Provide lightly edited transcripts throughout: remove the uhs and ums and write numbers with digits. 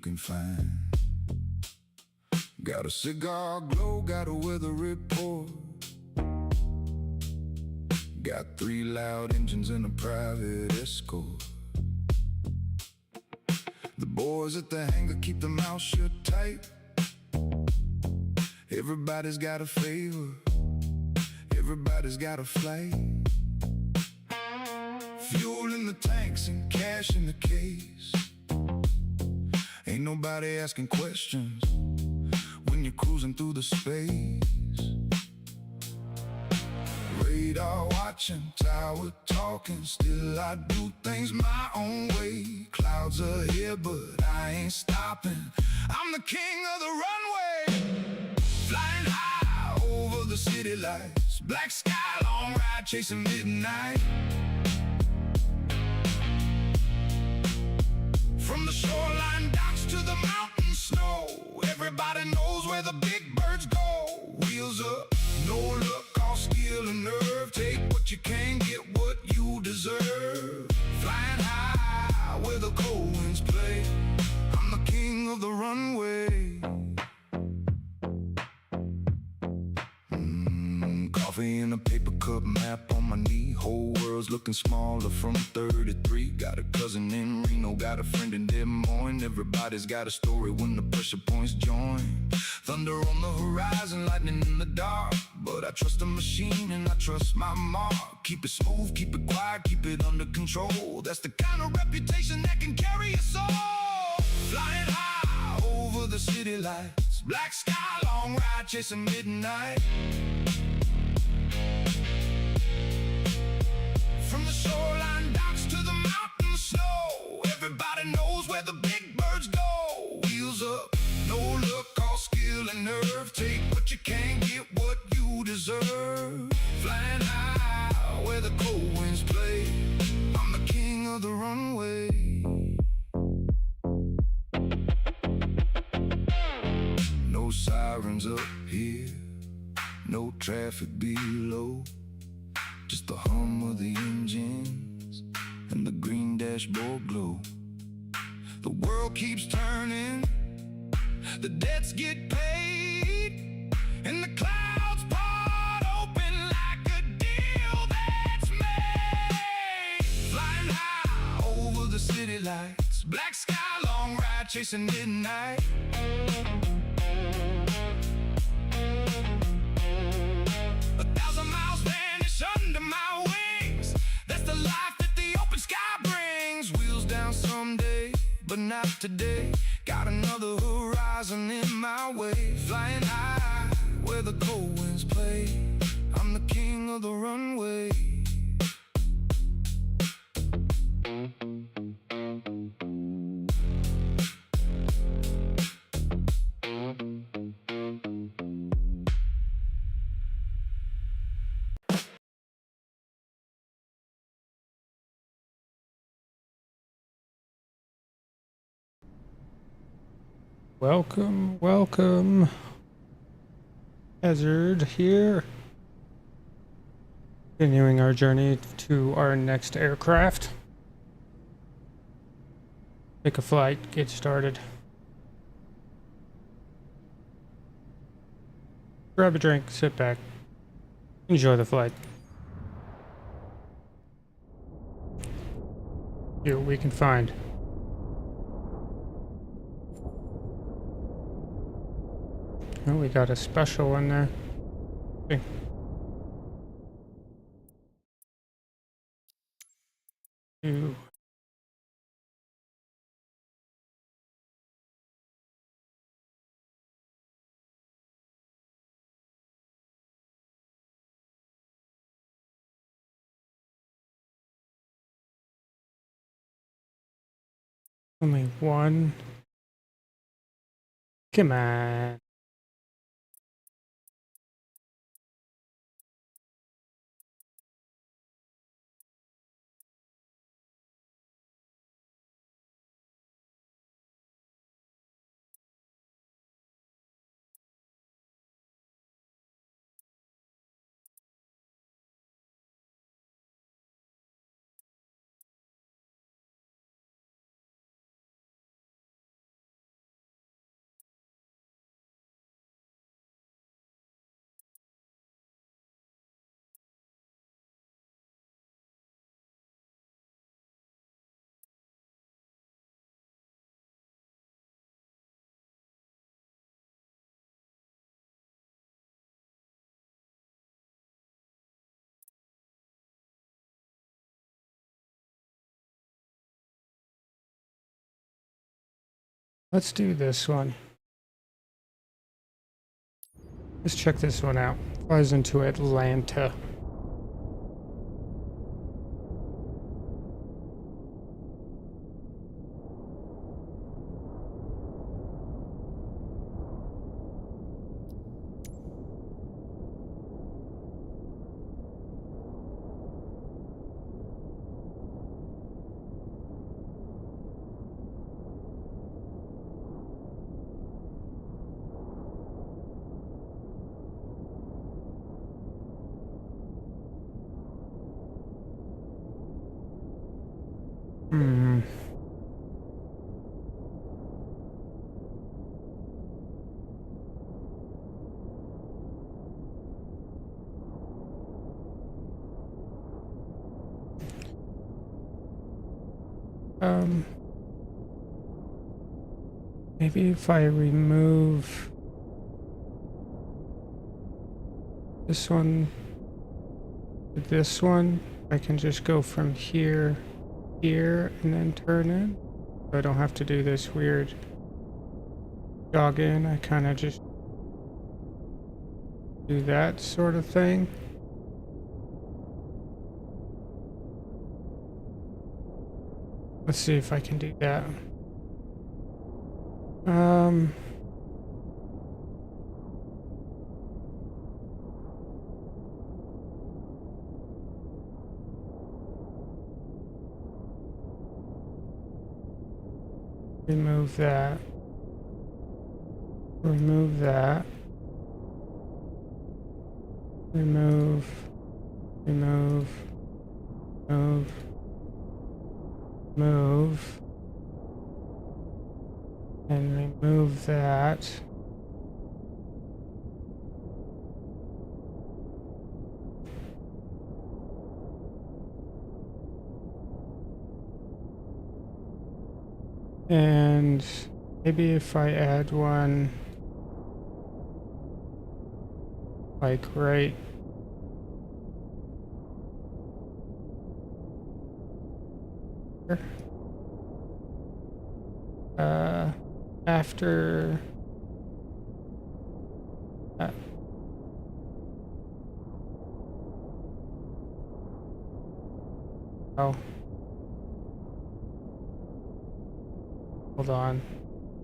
can find. Got a cigar glow, got a weather report. Got 3 loud engines and a private escort. The boys at the hangar keep their mouths shut tight. Everybody's got a favor, everybody's got a flight. Fuel in the tanks and cash in the case. Ain't nobody asking questions when you're cruising through the space. Radar watching, tower talking, still I do things my own way. Clouds are here, but I ain't stopping. I'm the king of the runway. Flying high over the city lights. Black sky, long ride, chasing midnight. From the shoreline docks to the mountain snow, everybody knows where the big birds go. Wheels up, no look, all skill and nerve. Take what you can, get what you deserve. Flying high where the cold winds play. I'm the king of the runway. Coffee in a paper cup, map on my knee. Whole world's looking smaller from 33. Got a cousin in Reno, got a friend in Des Moines. Everybody's got a story when the pressure points join. Thunder on the horizon, lightning in the dark. But I trust the machine and I trust my mark. Keep it smooth, keep it quiet, keep it under control. That's the kind of reputation that can carry us all. Flying high over the city lights. Black sky, long ride, chasing midnight. From the shoreline docks to the mountain snow, everybody knows where the big birds go. Wheels up, no look, all skill and nerve. Take what you can, get what you deserve. Flying high where the cold winds play. I'm the king of the runway. No sirens up here, no traffic below. Just the hum of the engines and the green dashboard glow. The world keeps turning, the debts get paid, and the clouds part open like a deal that's made. Flying high over the city lights. Black sky, long ride, chasing midnight. 1,000 miles vanish under my wings. That's the life that the open sky brings. Wheels down someday, but not today. Got another horizon in my way. Flying high where the cold winds play. I'm the king of the runway. Welcome, welcome. Hazard here. Continuing our journey to our next aircraft. Take a flight, get started. Grab a drink, sit back, enjoy the flight. See what we can find. Oh, we got a special in there. Okay. Ooh. Only one. Come on. Let's do this one. Let's check this one out. Flies into Atlanta. Hmm. Maybe if I remove this one to this one, I can just go from here, here, and then turn in. So I don't have to do this weird jog in. I kind of just do that sort of thing. Let's see if I can do that. Remove that. Remove that. Remove. Remove. Move. Move. And remove that. And maybe if I add one like right here. After that. Oh. Hold on.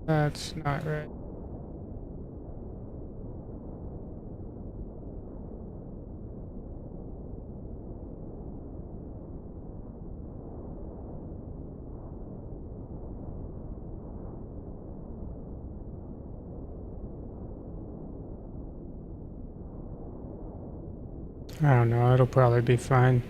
That's not right. I don't know, it'll probably be fine.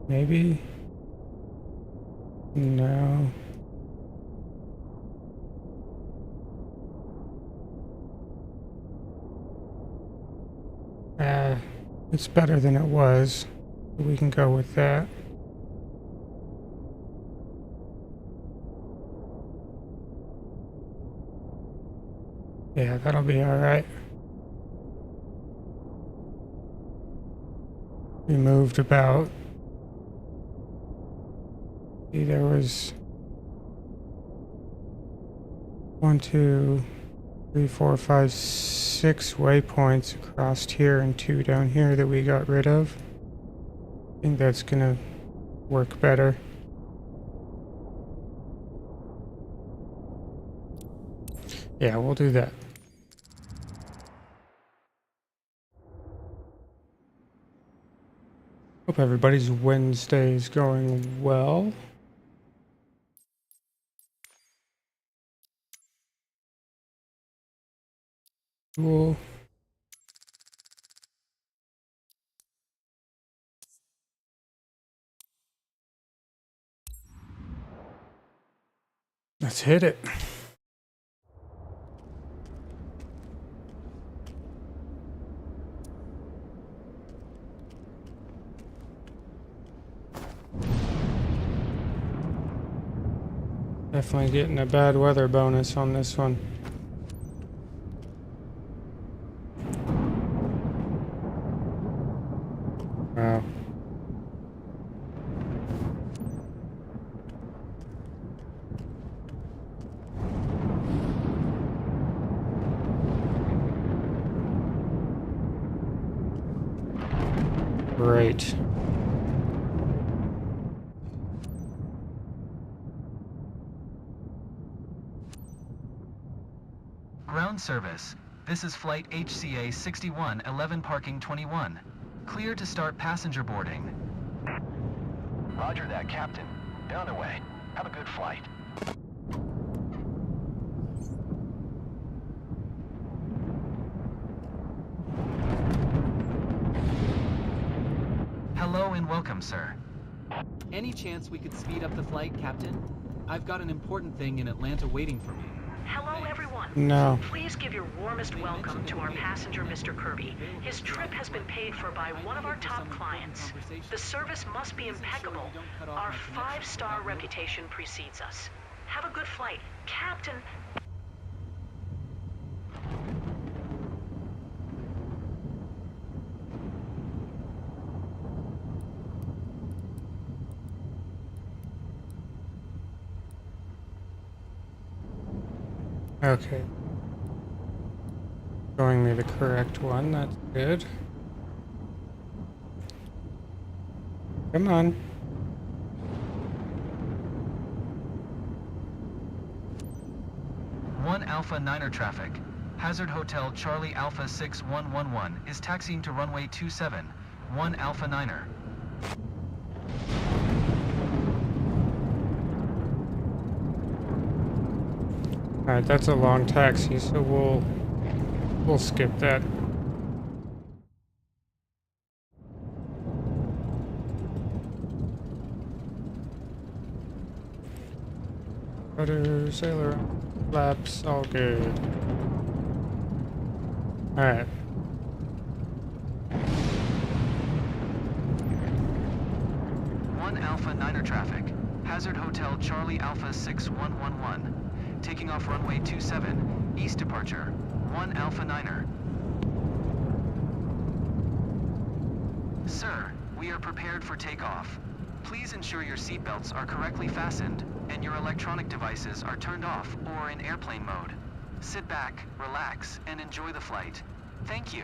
Maybe? No. It's better than it was. We can go with that. Yeah, that'll be alright. We moved about... See, there was 1, 2, 3, 4, 5, 6 waypoints across here and 2 down here that we got rid of. I think that's gonna work better. Yeah, we'll do that. Hope everybody's Wednesday is going well. Cool. Let's hit it. Definitely getting a bad weather bonus on this one. Wow. Great. Ground service. This is flight HCA 6111 parking 21. Clear to start passenger boarding. Roger that, Captain. Be on their way. Have a good flight. Hello and welcome, sir. Any chance we could speed up the flight, Captain? I've got an important thing in Atlanta waiting for me. Hello, everyone. No. Please give your warmest welcome to our passenger, Mr. Kirby. His trip has been paid for by one of our top clients. The service must be impeccable. Our 5-star reputation precedes us. Have a good flight. Captain... Okay. Showing me the correct one, that's good. Come on. One Alpha Niner traffic. Hazard Hotel Charlie Alpha 6111 is taxiing to runway 27. One Alpha Niner. Alright, that's a long taxi, so we'll skip that. Rudder, sailor, flaps, all good. Alright. One Alpha Niner traffic. Hazard Hotel Charlie Alpha 6111. Taking off runway 27. East departure. One Alpha Niner. Sir, we are prepared for takeoff. Please ensure your seatbelts are correctly fastened and your electronic devices are turned off or in airplane mode. Sit back, relax, and enjoy the flight. Thank you.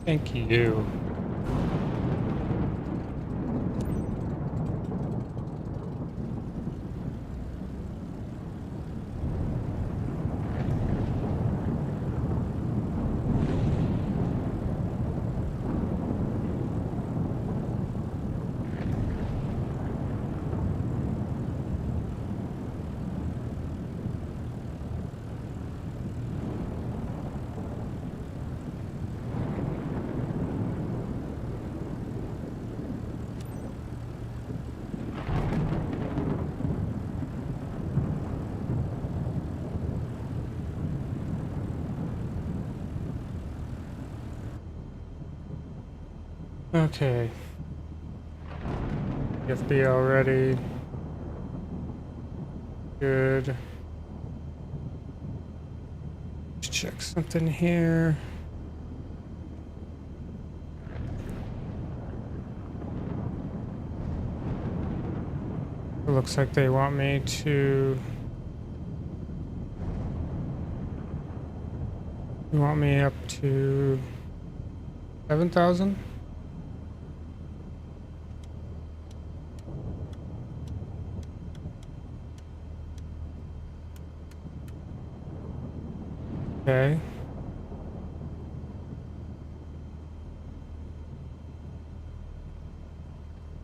Thank you. Okay. FB already. Good. Let's check something here. It looks like they want me to... You want me up to 7,000? Okay.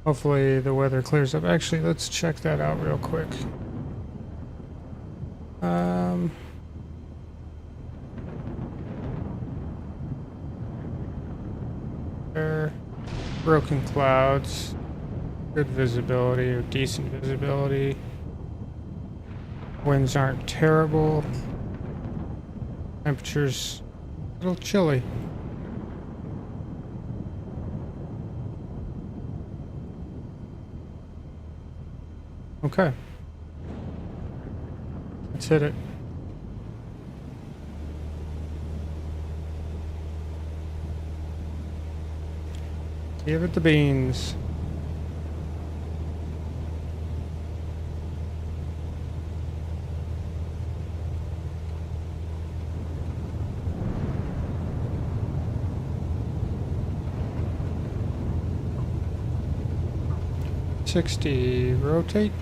Hopefully the weather clears up. Actually, let's check that out real quick. There, broken clouds, good visibility or decent visibility. Winds aren't terrible. Temperature's a little chilly. Okay. Let's hit it. Give it the beans. .60 rotate.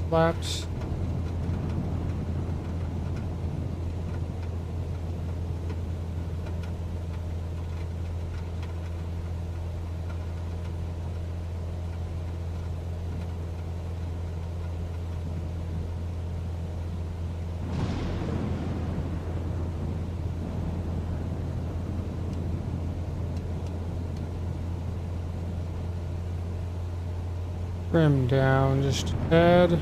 Flaps. Trim down just a tad.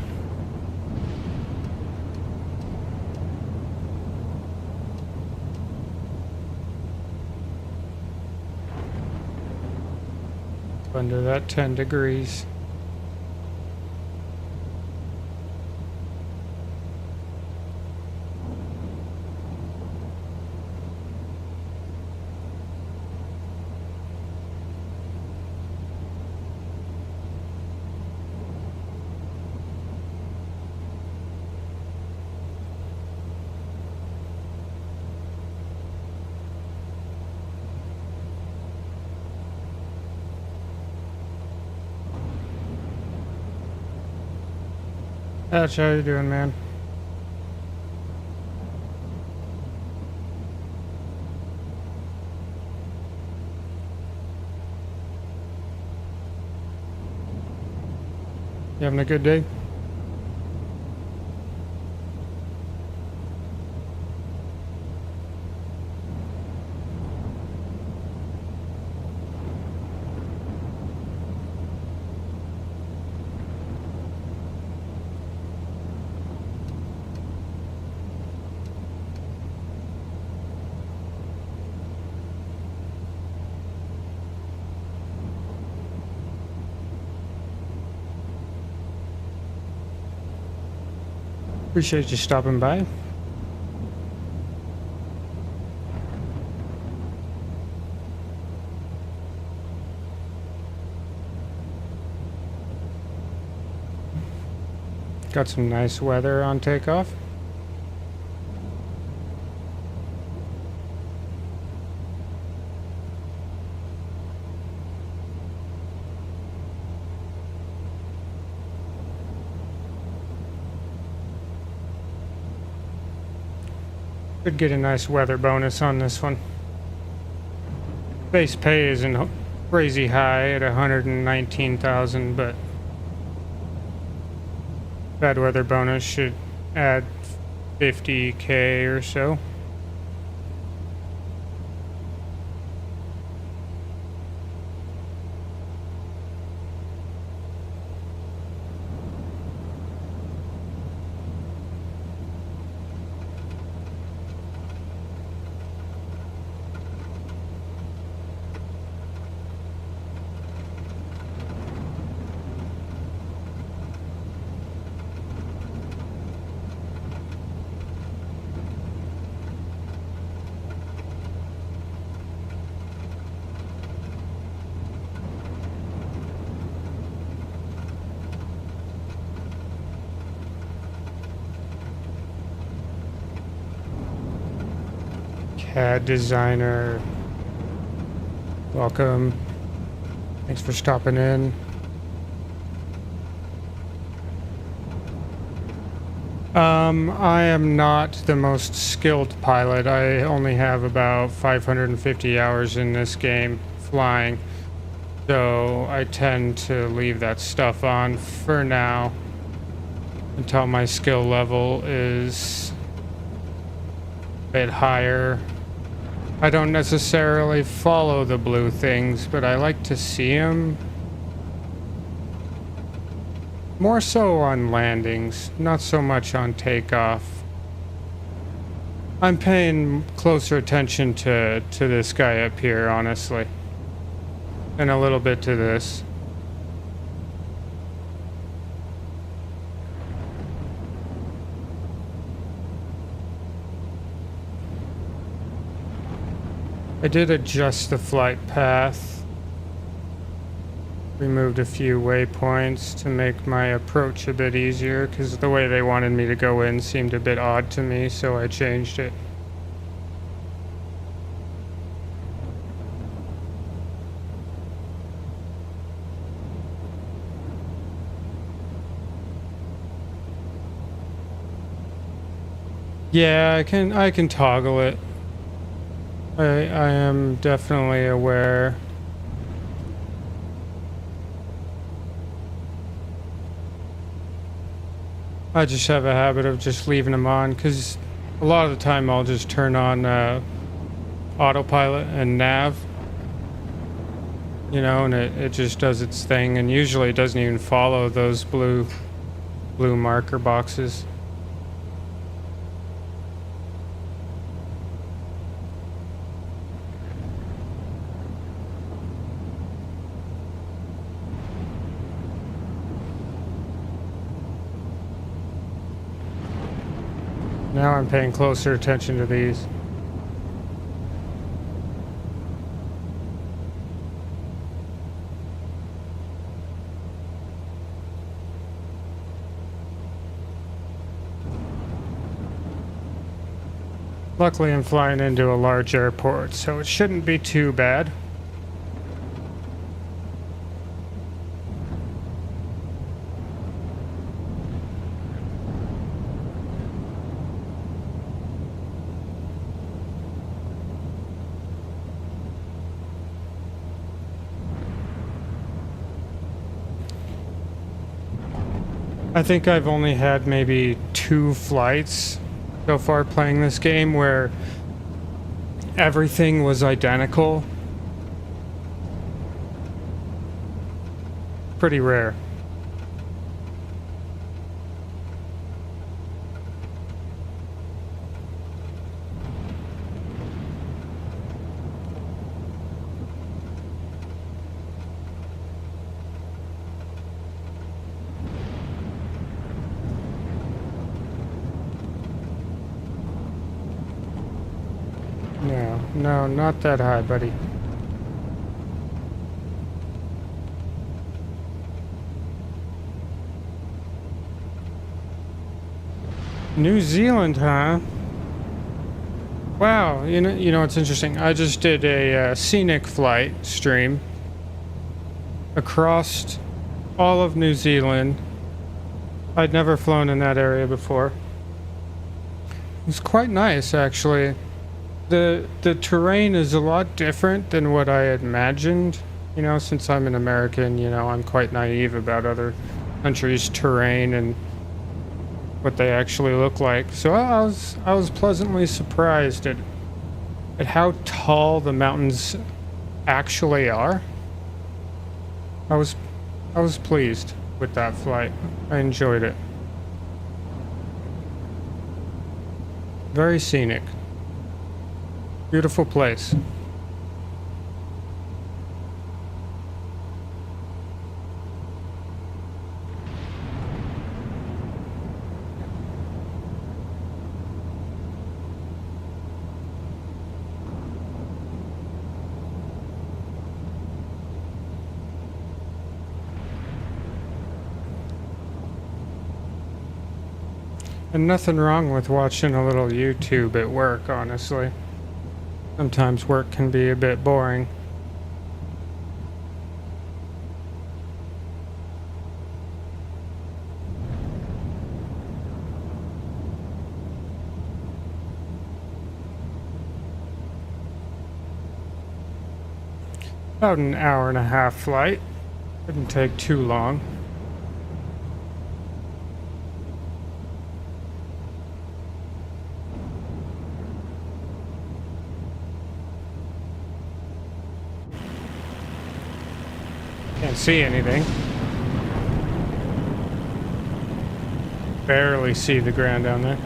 Under that 10 degrees. Hatch, how you doing, man? You having a good day? Appreciate you stopping by. Got some nice weather on takeoff. Could get a nice weather bonus on this one. Base pay isn't crazy high at 119,000, but bad weather bonus should add 50K or so. CAD designer, welcome. Thanks for stopping in. I am not the most skilled pilot. I only have about 550 hours in this game flying, so I tend to leave that stuff on for now until my skill level is bit higher. I don't necessarily follow the blue things, but I like to see them. More so on landings, not so much on takeoff. I'm paying closer attention to this guy up here, honestly. And a little bit to this. I did adjust the flight path. Removed a few waypoints to make my approach a bit easier, because the way they wanted me to go in seemed a bit odd to me, so I changed it. Yeah, I can toggle it. I am definitely aware. I just have a habit of just leaving them on, because a lot of the time I'll just turn on autopilot and nav, you know, and it just does its thing, and usually it doesn't even follow those blue marker boxes. Now I'm paying closer attention to these. Luckily I'm flying into a large airport, so it shouldn't be too bad. I think I've only had maybe 2 flights so far playing this game where everything was identical. Pretty rare. No, not that high, buddy. New Zealand, huh? Wow, you know it's interesting. I just did a scenic flight stream across all of New Zealand. I'd never flown in that area before. It was quite nice, actually. The terrain is a lot different than what I had imagined. You know, since I'm an American, you know, I'm quite naive about other countries' terrain and what they actually look like. So I was pleasantly surprised at how tall the mountains actually are. I was pleased with that flight. I enjoyed it. Very scenic. Beautiful place. And nothing wrong with watching a little YouTube at work, honestly. Sometimes work can be a bit boring. About an hour-and-a-half flight. Didn't take too long. can't see anything. Barely see the ground down there.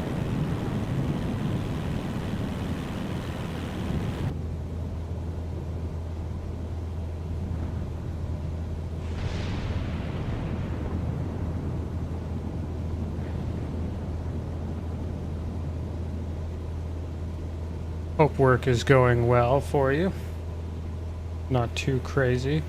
Hope work is going well for you. Not too crazy.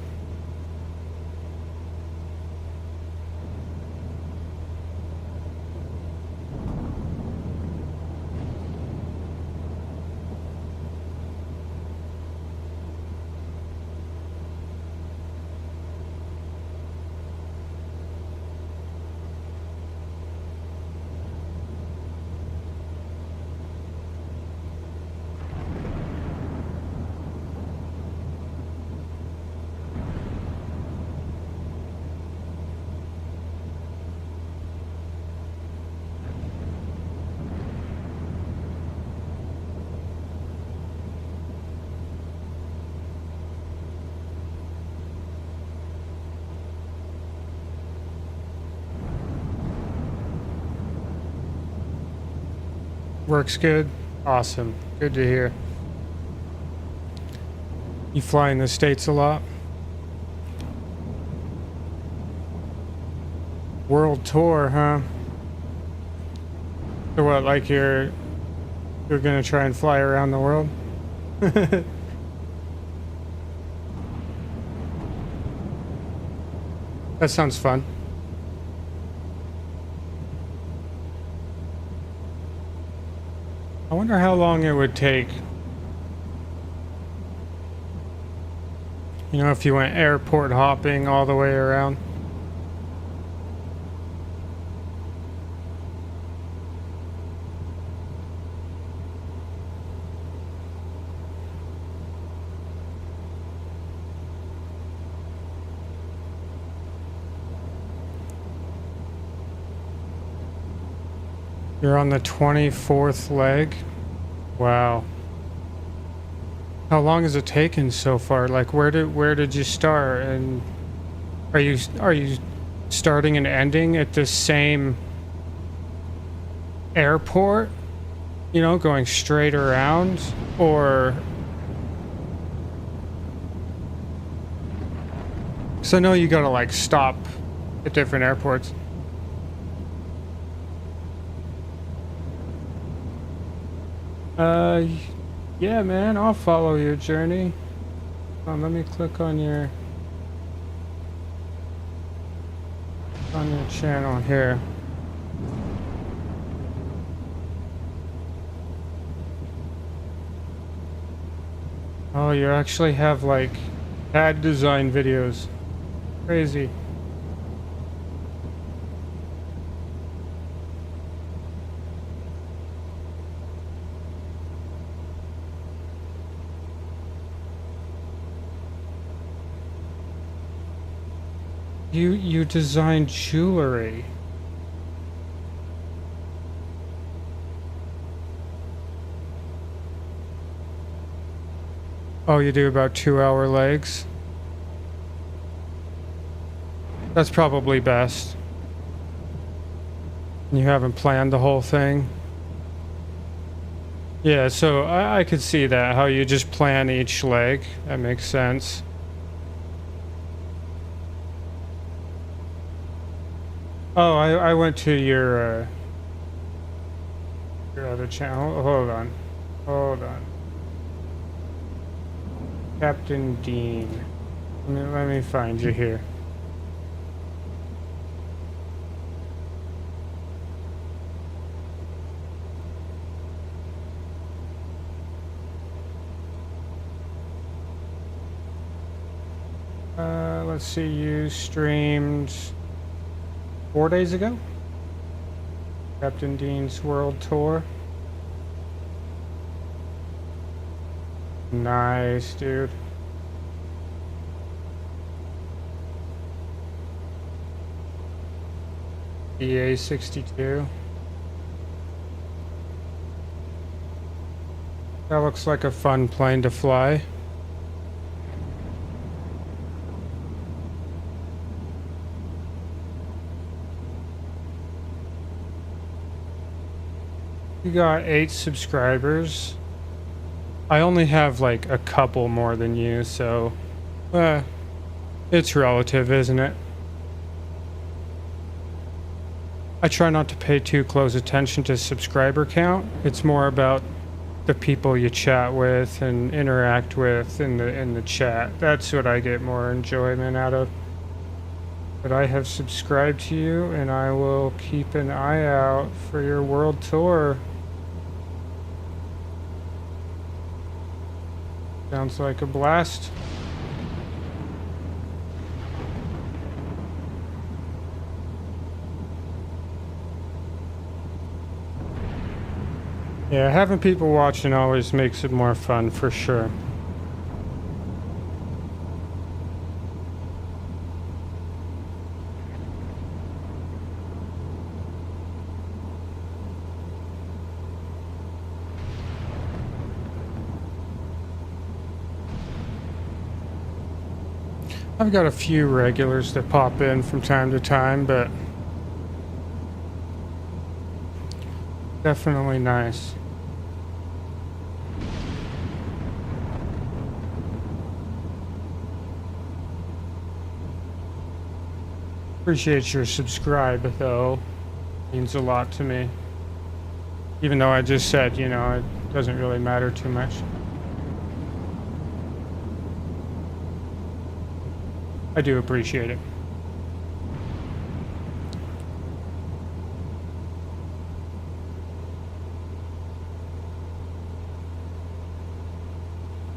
Works good. Awesome. Good to hear. You fly in the States a lot? World tour, huh? So what, like you're gonna try and fly around the world? That sounds fun. I wonder how long it would take. You know, if you went airport hopping all the way around. You're on the 24th leg? Wow. How long has it taken so far? Like where did you start, and are you starting and ending at the same airport? You know, going straight around, or 'cause I know you gotta like stop at different airports. Yeah, man, I'll follow your journey. Let me click on your channel here. Oh, you actually have like CAD design videos. Crazy. You design jewelry. Oh, you do about 2-hour legs? That's probably best. You haven't planned the whole thing? Yeah, so I could see that, how you just plan each leg. That makes sense. Oh, I went to your other channel. Hold on. Captain Dean. Let me find you here. Let's see, you streamed 4 days ago? Captain Dean's World Tour. Nice, dude. EA62. That looks like a fun plane to fly. You got 8 subscribers. I only have like a couple more than you, so it's relative, isn't it? I try not to pay too close attention to subscriber count. It's more about the people you chat with and interact with in the chat. That's what I get more enjoyment out of. But I have subscribed to you, and I will keep an eye out for your world tour. Sounds like a blast. Yeah, having people watching always makes it more fun, for sure. I've got a few regulars that pop in from time to time, but definitely nice. Appreciate your subscribe, though. Means a lot to me. Even though I just said, you know, it doesn't really matter too much. I do appreciate it.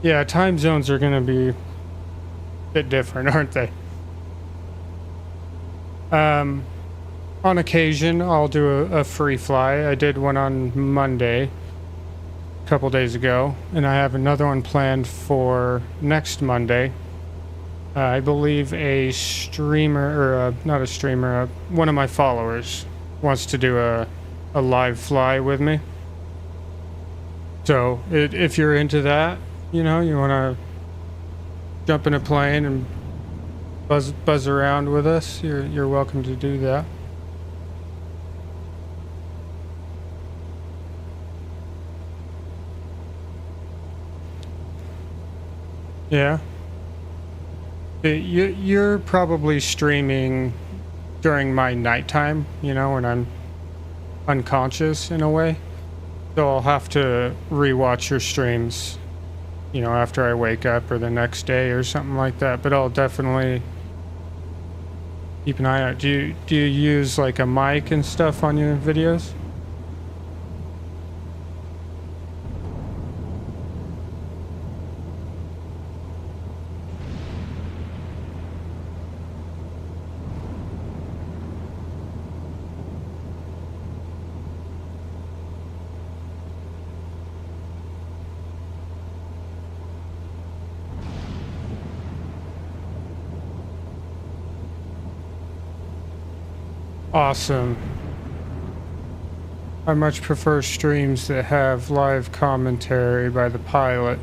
Yeah, time zones are going to be a bit different, aren't they? On occasion, I'll do a free fly. I did one on Monday, a couple days ago, and I have another one planned for next Monday. I believe a streamer, or not a streamer, one of my followers wants to do a live fly with me. So if you're into that, you know, you want to jump in a plane and buzz around with us, you're welcome to do that. Yeah. You're probably streaming during my nighttime, you know, when I'm unconscious in a way. So I'll have to rewatch your streams, you know, after I wake up or the next day or something like that. But I'll definitely keep an eye out. Do you use like a mic and stuff on your videos? Awesome. I much prefer streams that have live commentary by the pilot.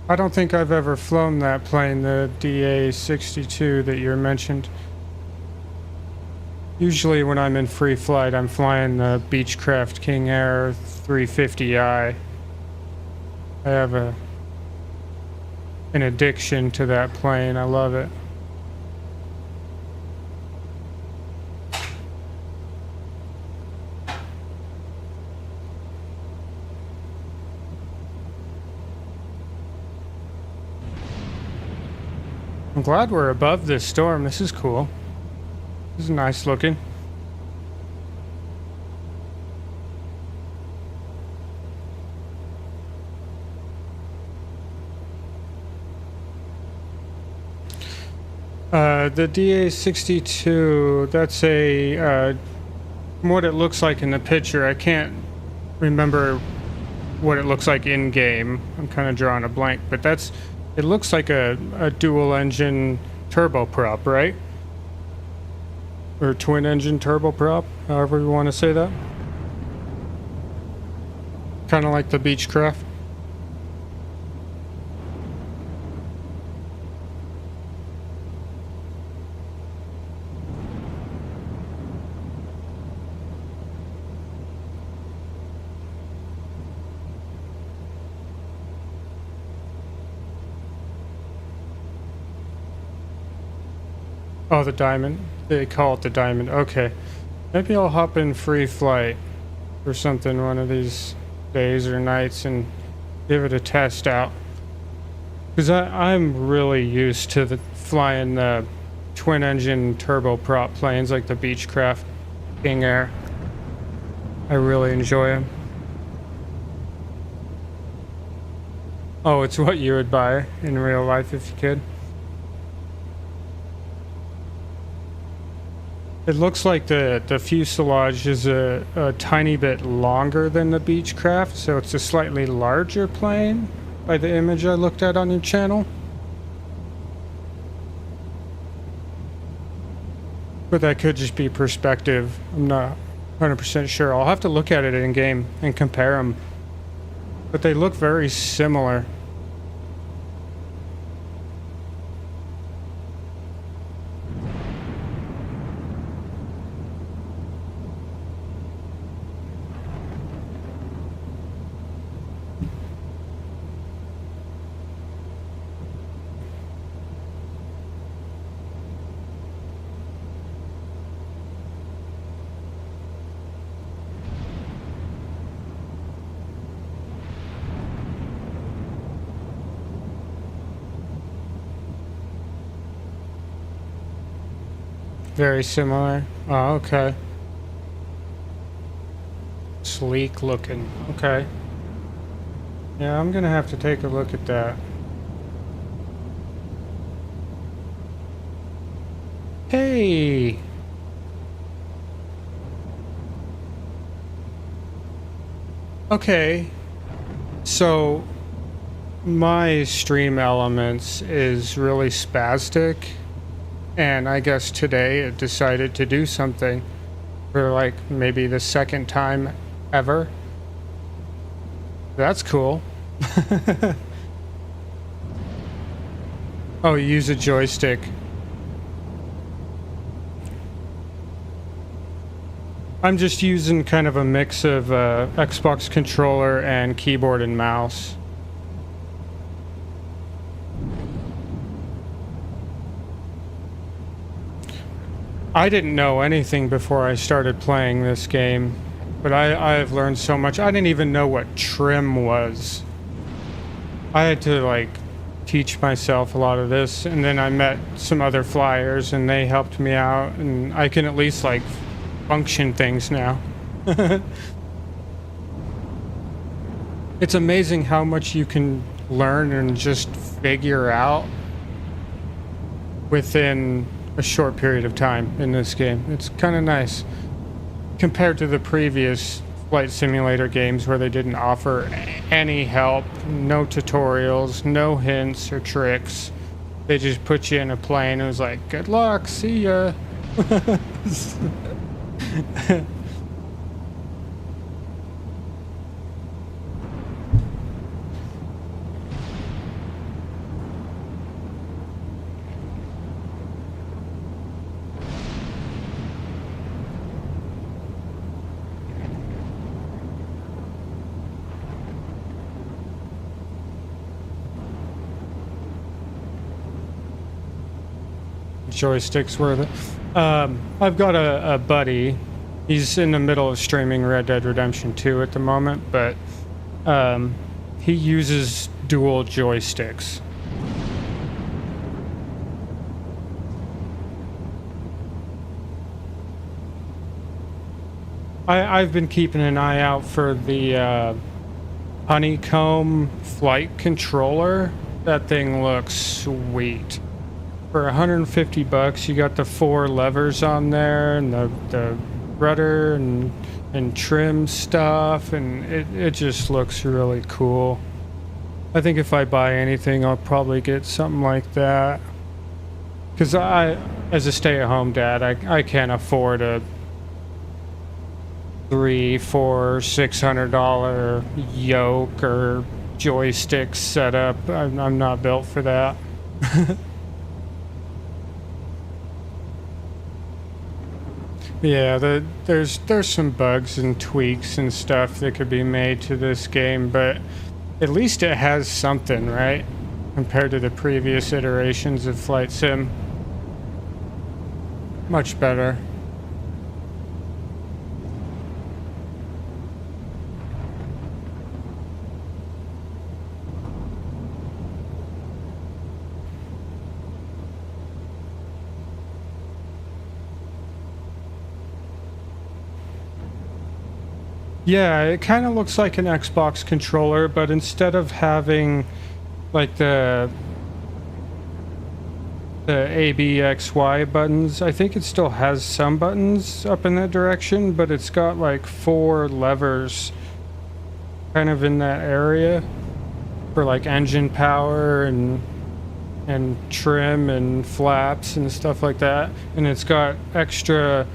I don't think I've ever flown that plane, the DA-62 that you mentioned. Usually when I'm in free flight, I'm flying the Beechcraft King Air 350i. I have an addiction to that plane. I love it. I'm glad we're above this storm. This is cool. This is nice looking. The DA-62, that's a, what it looks like in the picture. I can't remember what it looks like in game. I'm kind of drawing a blank, but it looks like a dual engine turboprop, right? Or twin engine turboprop, however you want to say that. Kind of like the Beechcraft. Oh, the diamond. They call it the diamond. Okay. Maybe I'll hop in free flight or something one of these days or nights and give it a test out. Because I'm really used to flying the twin engine turboprop planes like the Beechcraft King Air. I really enjoy them. Oh, it's what you would buy in real life if you could. It looks like the fuselage is a tiny bit longer than the Beechcraft, so it's a slightly larger plane by the image I looked at on your channel. But that could just be perspective. I'm not 100% sure. I'll have to look at it in game and compare them. But they look very similar. Very similar. Oh, okay. Sleek looking. Okay. Yeah, I'm gonna have to take a look at that. Hey! Okay. So, my stream elements is really spastic. And I guess today it decided to do something for like maybe the second time ever. That's cool. Oh, use a joystick. I'm just using kind of a mix of Xbox controller and keyboard and mouse. I didn't know anything before I started playing this game, but I've learned so much. I didn't even know what trim was. I had to like teach myself a lot of this, and then I met some other flyers and they helped me out, and I can at least like function things now. It's amazing how much you can learn and just figure out within a short period of time in this game. It's kind of nice compared to the previous flight simulator games where they didn't offer any help, no tutorials, no hints or tricks. They just put you in a plane and was like, good luck, see ya. Joysticks were the I've got a buddy. He's in the middle of streaming Red Dead Redemption 2 at the moment, but he uses dual joysticks. I've been keeping an eye out for the honeycomb flight controller. That thing looks sweet. For 150 bucks, you got the 4 levers on there and the rudder and trim stuff, and it just looks really cool. I think if I buy anything, I'll probably get something like that. Because as a stay-at-home dad, I can't afford a $300, $400, $600 yoke or joystick setup. I'm not built for that. Yeah, there's some bugs and tweaks and stuff that could be made to this game, but at least it has something, right? Compared to the previous iterations of Flight Sim. Much better. Yeah, it kind of looks like an Xbox controller, but instead of having like the A, B, X, Y buttons, I think it still has some buttons up in that direction, but it's got like 4 levers kind of in that area for like engine power and trim and flaps and stuff like that. And it's got extra,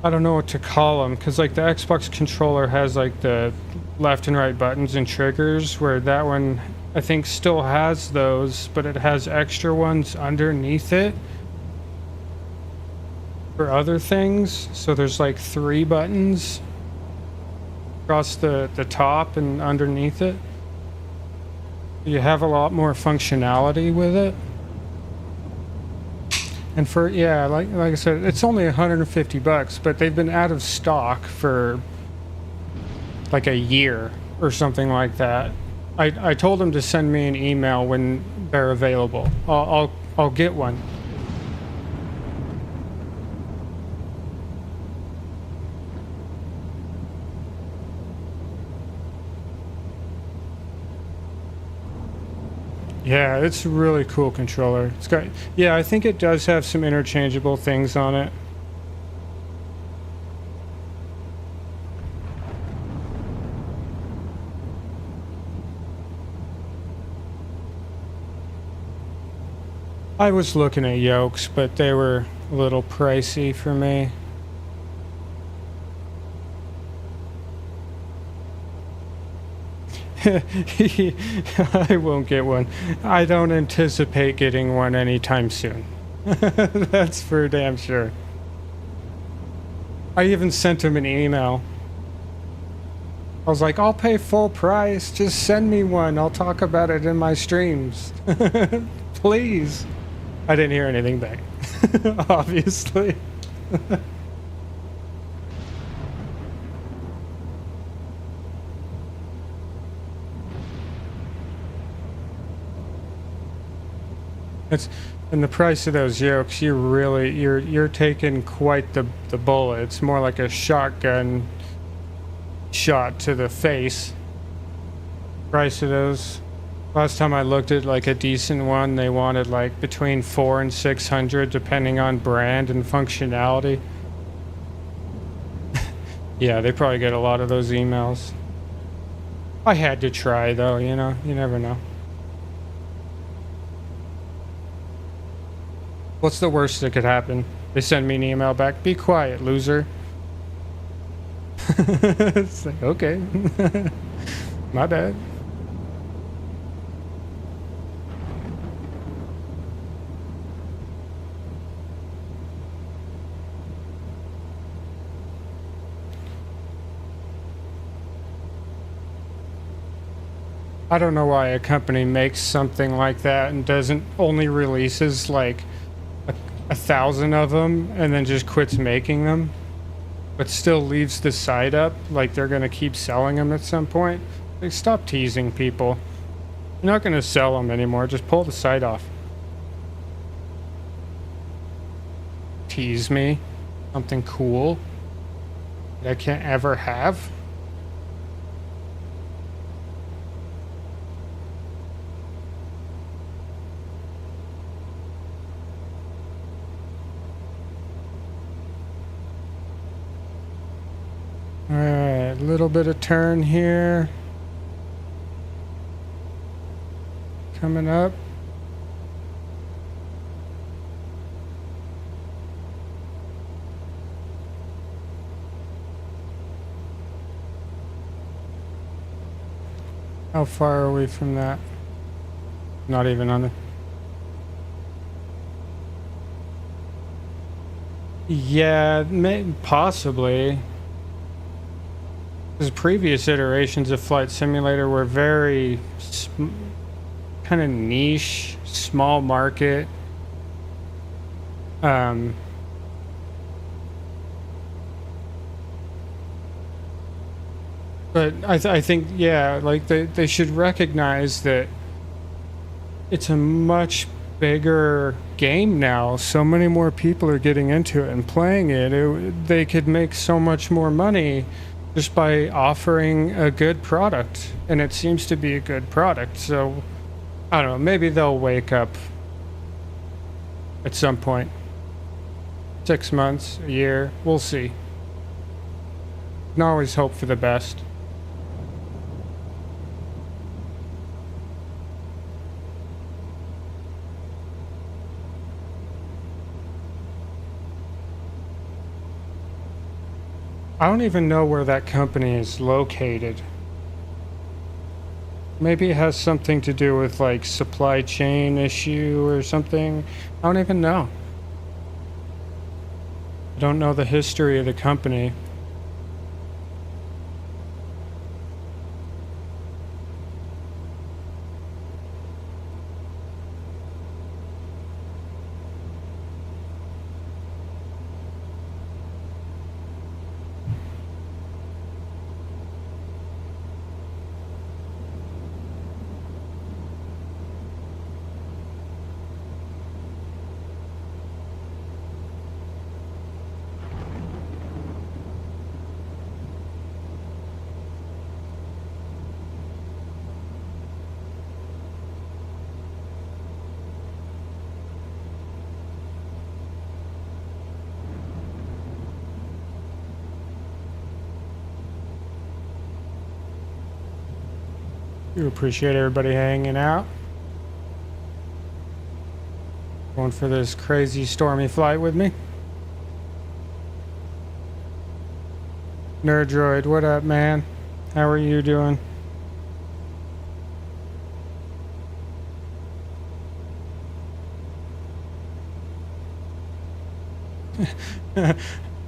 I don't know what to call them, because like the Xbox controller has like the left and right buttons and triggers, where that one I think still has those, but it has extra ones underneath it for other things. So there's like 3 buttons across the top and underneath it. You have a lot more functionality with it. And for, yeah, like I said, it's only $150, but they've been out of stock for like a year or something like that. I told them to send me an email when they're available. I'll get one. Yeah, it's a really cool controller. It's got, yeah, I think it does have some interchangeable things on it. I was looking at yokes, but they were a little pricey for me. I won't get one. I don't anticipate getting one anytime soon. That's for damn sure. I even sent him an email. I was like, I'll pay full price. Just send me one. I'll talk about it in my streams. Please. I didn't hear anything back. Obviously. And the price of those yokes, you're taking quite the bullet. It's more like a shotgun shot to the face. Price of those, last time I looked at like a decent one, they wanted like between $400 and $600 depending on brand and functionality. Yeah, they probably get a lot of those emails. I had to try though, you know, you never know. What's the worst that could happen? They send me an email back, be quiet, loser. It's like, okay. My bad. I don't know why a company makes something like that and doesn't only releases like 1,000 of them and then just quits making them, but still leaves the site up like they're gonna keep selling them at some point. Like, stop teasing people. You're not gonna sell them anymore. Just pull the site off. Tease me something cool that I can't ever have. Alright, a little bit of turn here. Coming up. How far are we from that? Not even on the... Yeah, possibly. Because previous iterations of Flight Simulator were very kind of niche, small market. Um, but I think, yeah, like they should recognize that it's a much bigger game now. So many more people are getting into it and playing it. They could make so much more money just by offering a good product, and it seems to be a good product. So I don't know, maybe they'll wake up at some point. 6 months, a year, we'll see. Can always hope for the best. I don't even know where that company is located. Maybe it has something to do with like supply chain issue or something. I don't even know. I don't know the history of the company. We appreciate everybody hanging out. Going for this crazy stormy flight with me. Nerdroid, what up, man? How are you doing?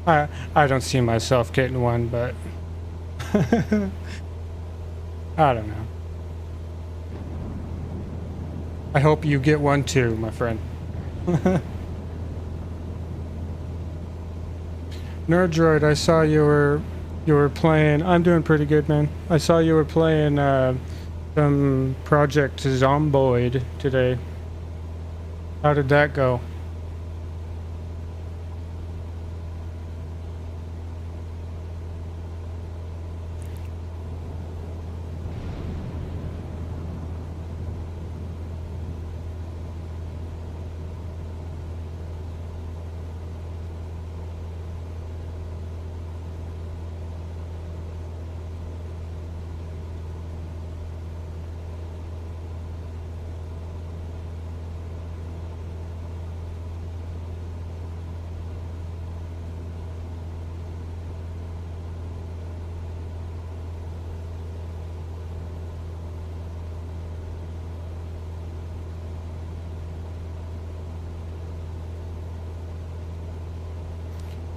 I don't see myself getting one, but I don't know. I hope you get one too, my friend. Nerdroid, I saw you were playing. I'm doing pretty good, man. I saw you were playing some Project Zomboid today. How did that go?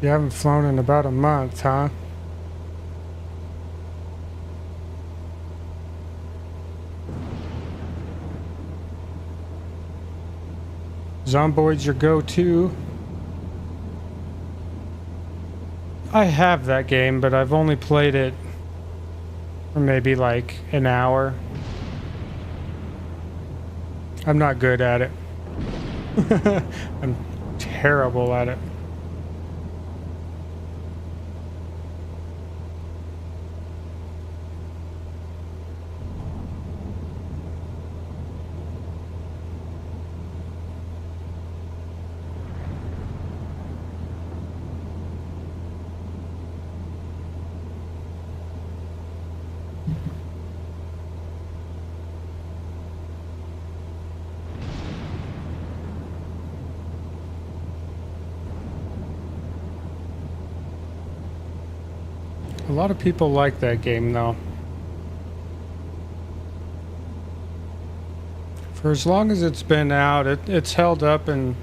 You haven't flown in about a month, huh? Zomboid's your go-to. I have that game, but I've only played it for maybe like an hour. I'm not good at it. I'm terrible at it. A lot of people like that game, though. For as long as it's been out, it's held up and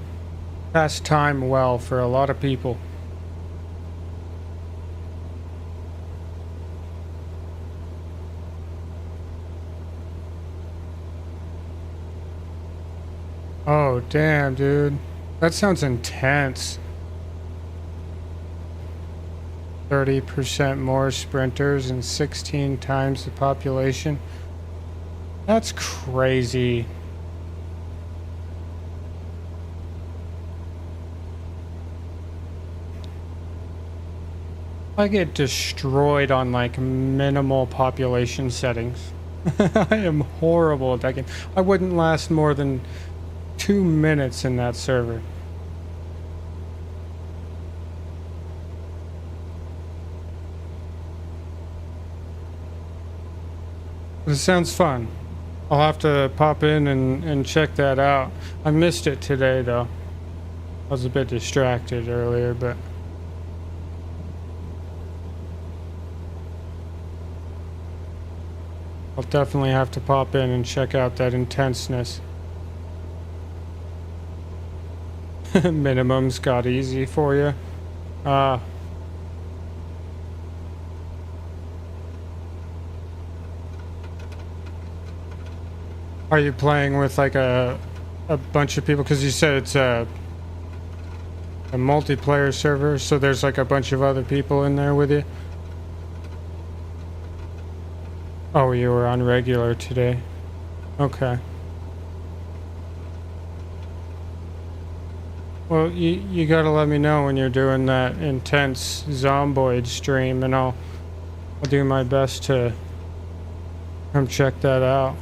passed time well for a lot of people. Oh, damn, dude. That sounds intense. 30% more sprinters and 16 times the population. That's crazy. I get destroyed on like minimal population settings. I am horrible at that game. I wouldn't last more than 2 minutes in that server. This sounds fun. I'll have to pop in and check that out. I missed it today though. I was a bit distracted earlier, but I'll definitely have to pop in and check out that intenseness. Minimums got easy for you. Are you playing with like a bunch of people? Because you said it's a multiplayer server, so there's like a bunch of other people in there with you. Oh, you were on regular today. Okay. Well, you gotta let me know when you're doing that intense zomboid stream, and I'll do my best to come check that out.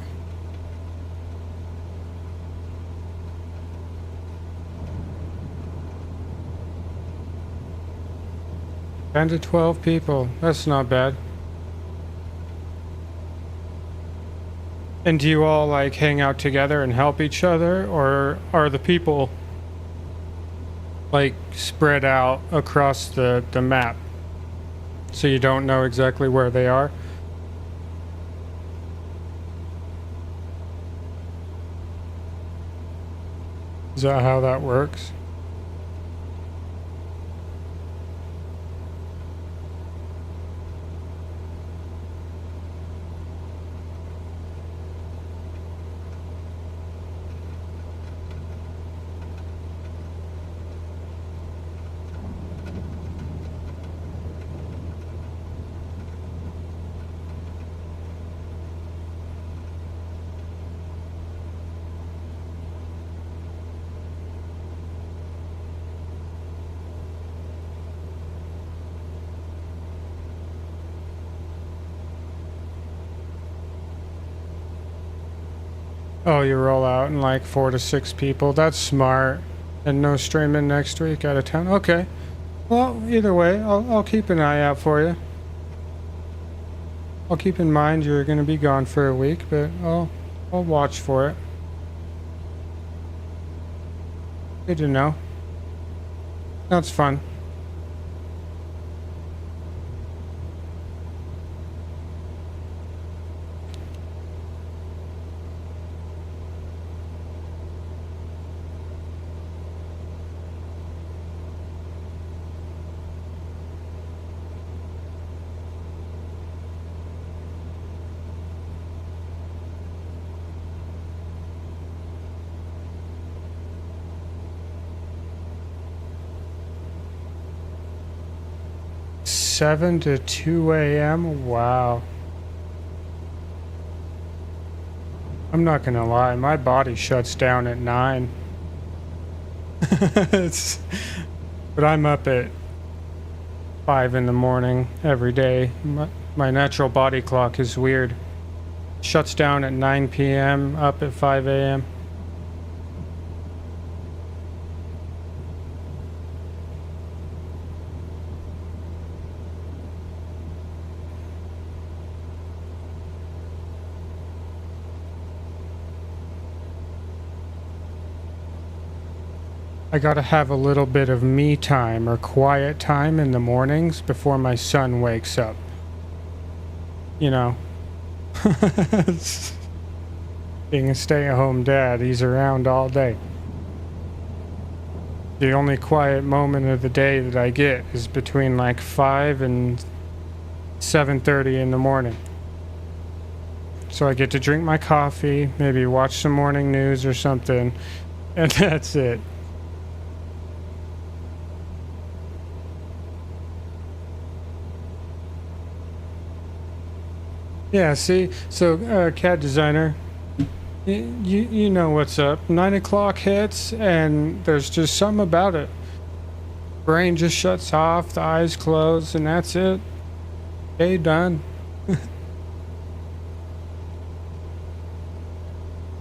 $10 to 12 people. That's not bad. And do you all like hang out together and help each other, or are the people like spread out across the map so you don't know exactly where they are? Is that how that works? Oh, you roll out in like 4 to 6 people. That's smart. And no streaming next week out of town. Okay. Well, either way, I'll keep an eye out for you. I'll keep in mind you're going to be gone for a week, but I'll watch for it. Good to know. That's fun. Seven to 2 a.m. Wow. I'm not gonna lie, my body shuts down at 9. But I'm up at 5 in the morning every day. My natural body clock is weird. Shuts down at 9 p.m., up at 5 a.m. I gotta have a little bit of me time or quiet time in the mornings before my son wakes up. You know. Being a stay-at-home dad, he's around all day. The only quiet moment of the day that I get is between like 5 and 7:30 in the morning. So I get to drink my coffee, maybe watch some morning news or something, and that's it. Yeah, see? So, CAD designer, you know what's up. 9 o'clock hits, and there's just something about it. Brain just shuts off, the eyes close, and that's it. Day done.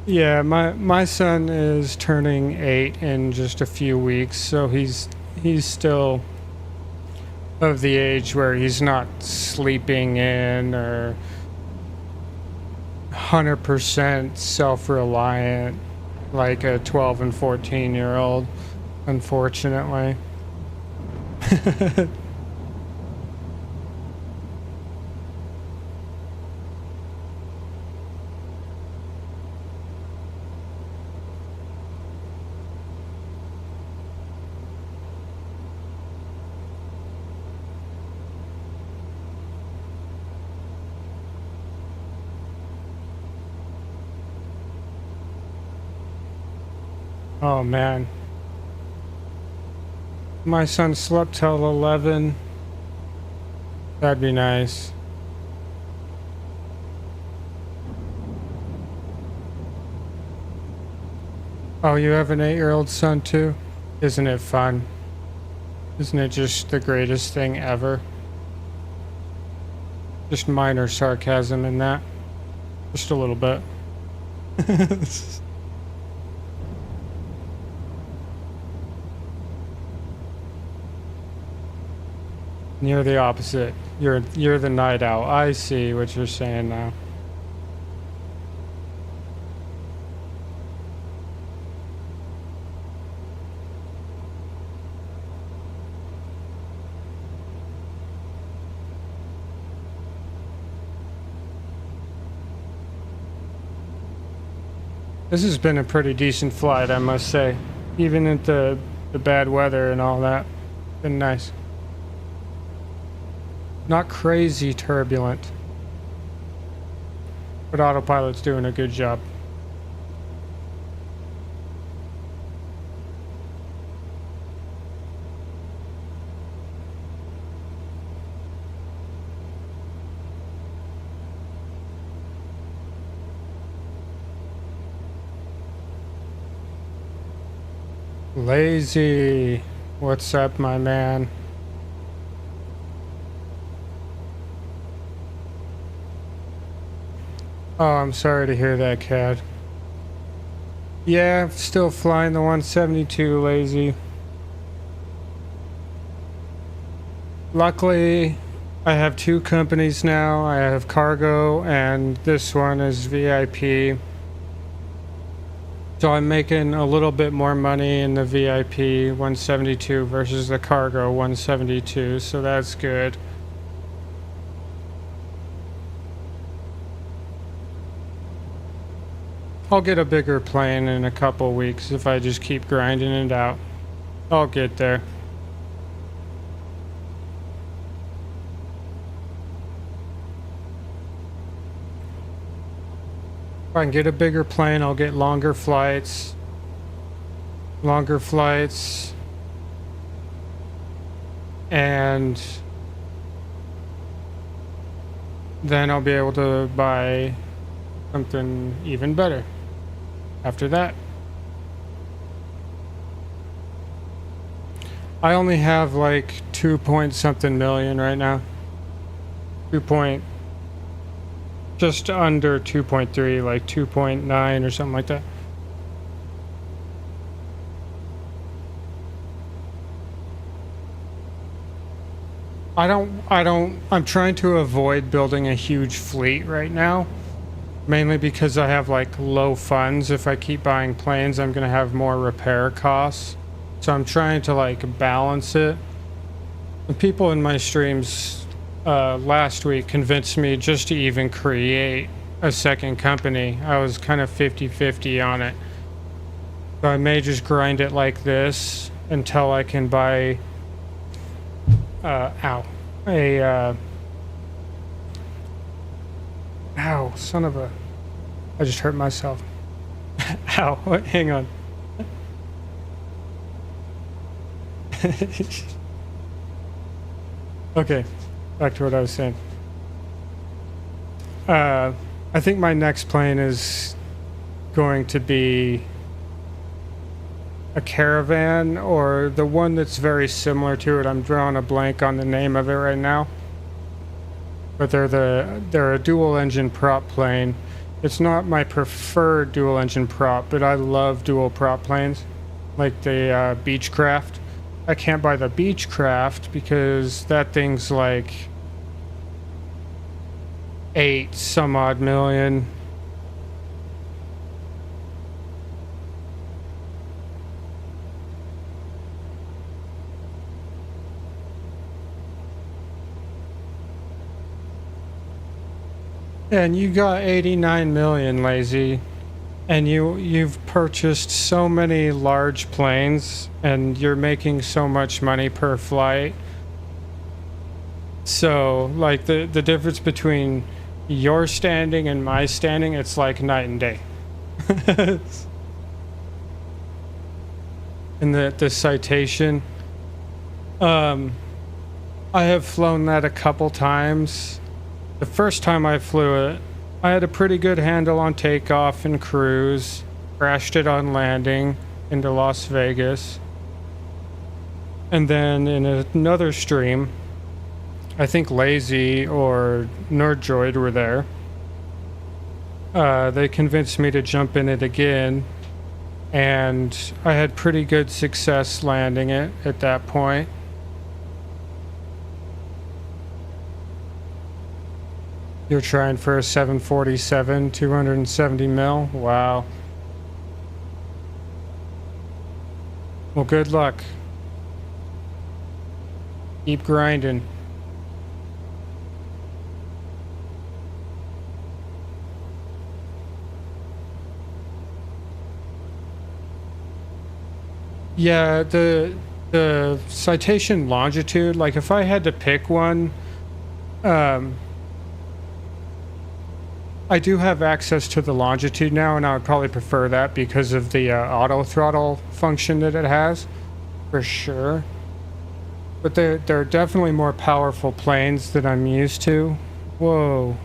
Yeah, my son is turning 8 in just a few weeks, so he's still of the age where he's not sleeping in or 100% self-reliant like a 12 and 14-year-old, unfortunately. Oh man. My son slept till 11. That'd be nice. Oh, you have an 8-year-old son too? Isn't it fun? Isn't it just the greatest thing ever? Just minor sarcasm in that. Just a little bit. You're the opposite. You're the night owl. I see what you're saying now. This has been a pretty decent flight, I must say. Even at the bad weather and all that. Been nice. Not crazy turbulent. But autopilot's doing a good job. Lazy. What's up, my man? Oh, I'm sorry to hear that, Cad. Yeah, still flying the 172, Lazy. Luckily, I have 2 companies now. I have cargo, and this one is VIP. So I'm making a little bit more money in the VIP 172 versus the cargo 172, so that's good. I'll get a bigger plane in a couple weeks if I just keep grinding it out. I'll get there. If I can get a bigger plane, I'll get longer flights. And then I'll be able to buy something even better after that. I only have like 2 point something million right now. Just under 2.3, like 2.9 or something like that. I'm trying to avoid building a huge fleet right now. Mainly because I have like low funds. If I keep buying planes, I'm gonna have more repair costs. So I'm trying to like balance it. The people in my streams last week convinced me just to even create a second company. I was kind of 50-50 on it. So I may just grind it like this until I can buy ow, son of a, I just hurt myself. Ow, hang on. Okay, back to what I was saying. I think my next plane is going to be a Caravan, or the one that's very similar to it. I'm drawing a blank on the name of it right now. But they're a dual engine prop plane. It's not my preferred dual engine prop, but I love dual prop planes, like the Beechcraft. I can't buy the Beechcraft because that thing's like 8 some odd million. And you got 89 million, Lazy, and you've purchased so many large planes, and you're making so much money per flight. So, like, the difference between your standing and my standing, it's like night and day. And the Citation, I have flown that a couple times. The first time I flew it, I had a pretty good handle on takeoff and cruise, crashed it on landing into Las Vegas. And then in another stream, I think Lazy or Nerdjoid were there. They convinced me to jump in it again, and I had pretty good success landing it at that point. You're trying for a 747, 270 mil? Wow. Well, good luck. Keep grinding. Yeah, the Citation Longitude, like if I had to pick one, I do have access to the Longitude now, and I would probably prefer that because of the auto throttle function that it has, for sure. But they're definitely more powerful planes than I'm used to. Whoa.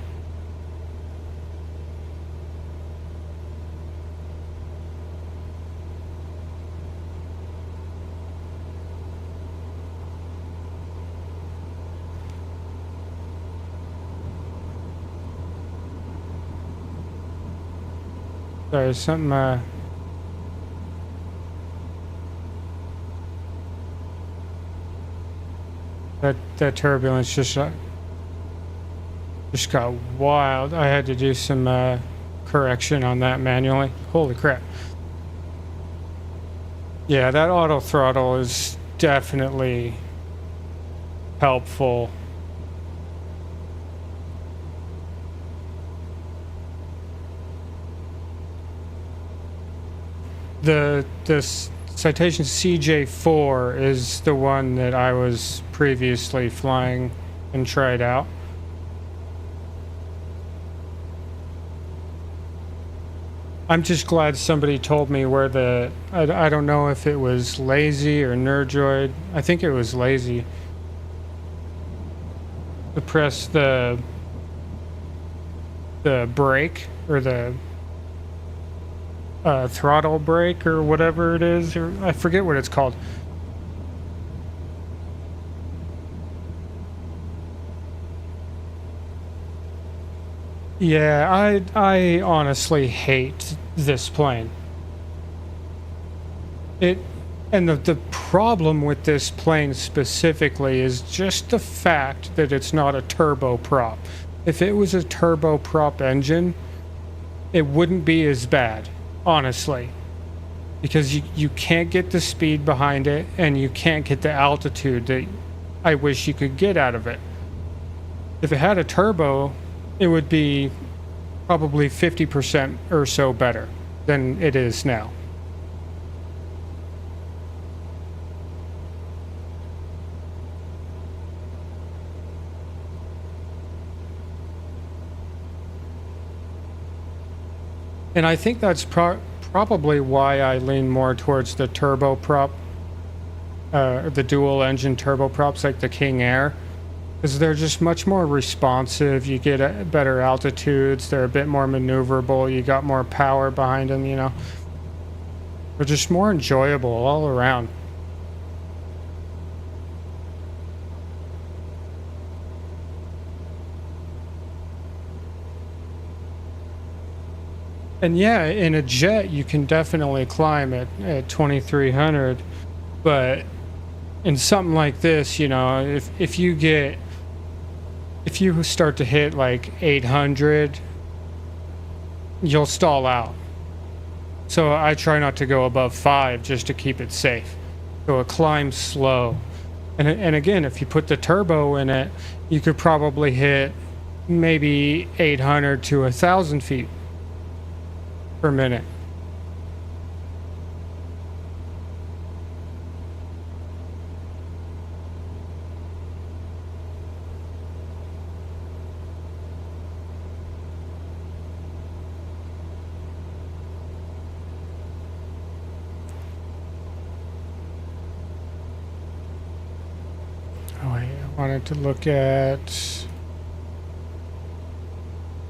Sorry, something, that turbulence just got wild. I had to do some correction on that manually. Holy crap. Yeah, that auto throttle is definitely helpful. The Citation CJ4 is the one that I was previously flying and tried out. I'm just glad somebody told me where I don't know if it was Lazy or Nerdjoid. I think it was Lazy. To press the brake, or the throttle brake, or whatever it is, or I forget what it's called. Yeah, I honestly hate this plane. And the problem with this plane specifically is just the fact that it's not a turboprop. If it was a turboprop engine, it wouldn't be as bad. Honestly, because you can't get the speed behind it, and you can't get the altitude that I wish you could get out of it. If it had a turbo, it would be probably 50% or so better than it is now. And I think that's probably why I lean more towards the turboprop, the dual engine turboprops like the King Air. because they're just much more responsive. You get better altitudes. They're a bit more maneuverable. You got more power behind them, you know. They're just more enjoyable all around. And yeah, in a jet, you can definitely climb at 2,300, but in something like this, you know, if you start to hit like 800, you'll stall out. So I try not to go above 5 just to keep it safe. So it climbs slow. And again, if you put the turbo in it, you could probably hit maybe 800 to 1,000 feet per minute. Oh, wait, I wanted to look at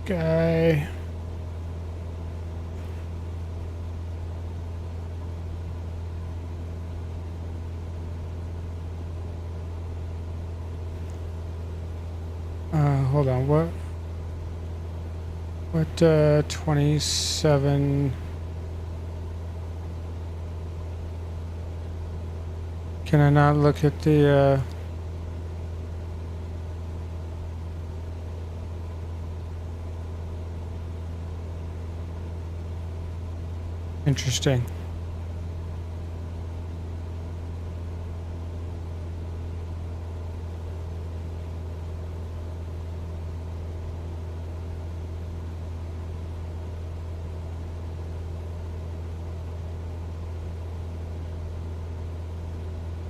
guy. Hold on, what 27, can I not look at the interesting.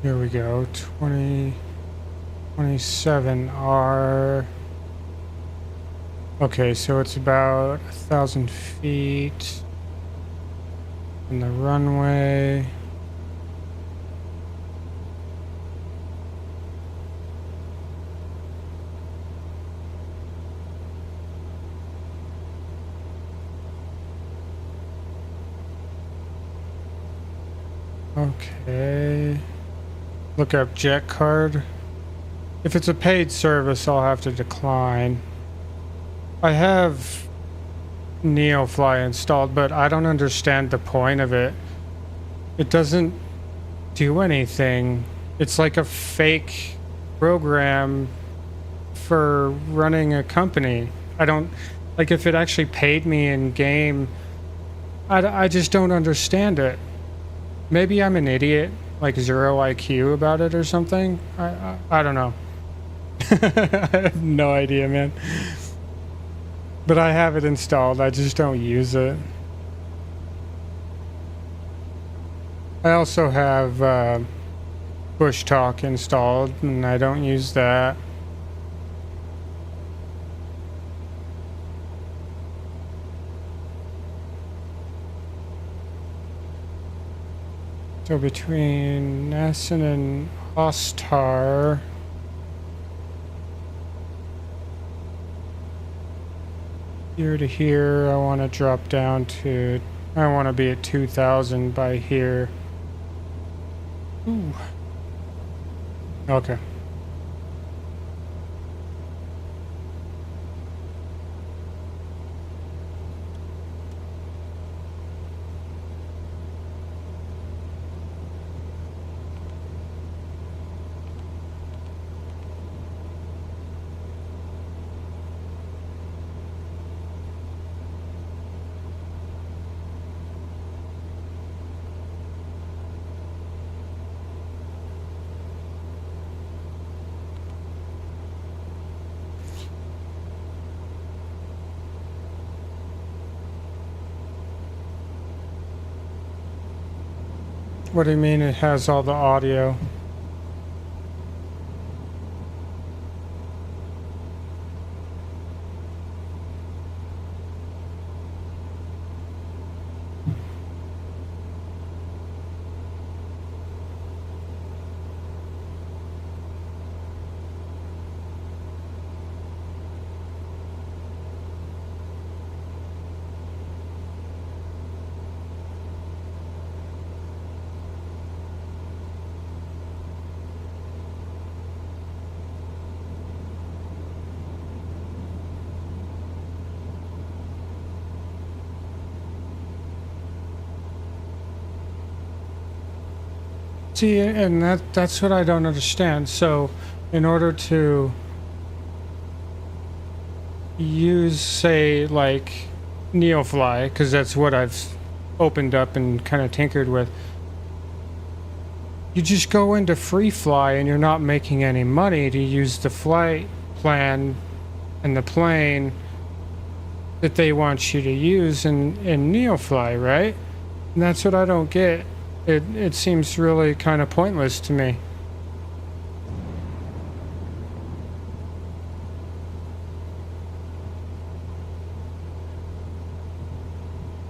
Here we go, 27R. Okay, so it's about 1,000 feet in the runway. Okay. Look up jet card. If it's a paid service, I'll have to decline. I have NeoFly installed, but I don't understand the point of it. It doesn't do anything. It's like a fake program for running a company. I don't, like, if it actually paid me in game, I just don't understand it. Maybe I'm an idiot, like 0 IQ about it or something. I don't know. I have no idea, man. But I have it installed. I just don't use it. I also have Push Talk installed, and I don't use that. So between Nesson and Hostar, here to here, I want to drop down to, I want to be at 2,000 by here. Ooh. Okay. What do you mean it has all the audio? See, and that's what I don't understand. So, in order to use, say, like Neofly, because that's what I've opened up and kind of tinkered with, you just go into free fly and you're not making any money to use the flight plan and the plane that they want you to use in Neofly, right? And that's what I don't get. It seems really kind of pointless to me.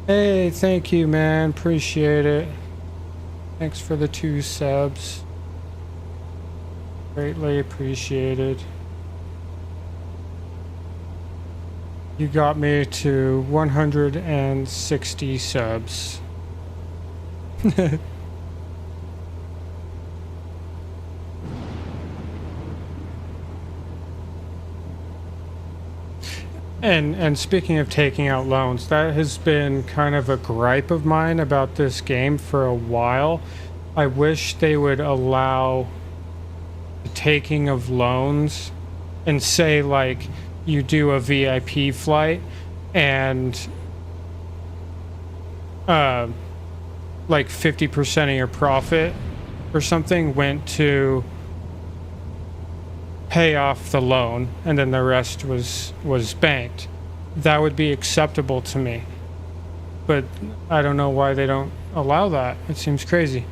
Hey, thank you, man. Appreciate it. Thanks for the 2 subs. Greatly appreciated. You got me to 160 subs. And speaking of taking out loans, that has been kind of a gripe of mine about this game for a while. I wish they would allow the taking of loans, and say like you do a VIP flight and like 50% of your profit or something went to pay off the loan, and then the rest was banked. That would be acceptable to me, but I don't know why they don't allow that. It seems crazy.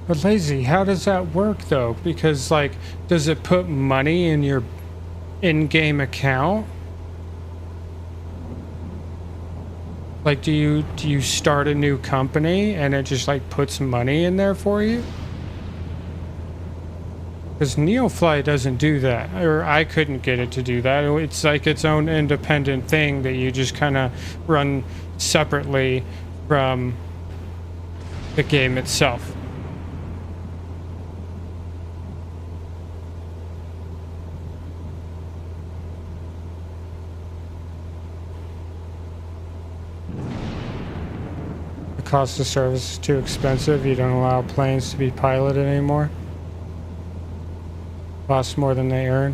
But Lazy, how does that work though? Because like, does it put money in your in-game account? Like, do you start a new company and it just like puts money in there for you? Because Neofly doesn't do that, or I couldn't get it to do that. It's like its own independent thing that you just kind of run separately from the game itself. Cost of service is too expensive. You don't allow planes to be piloted anymore. Costs more than they earn.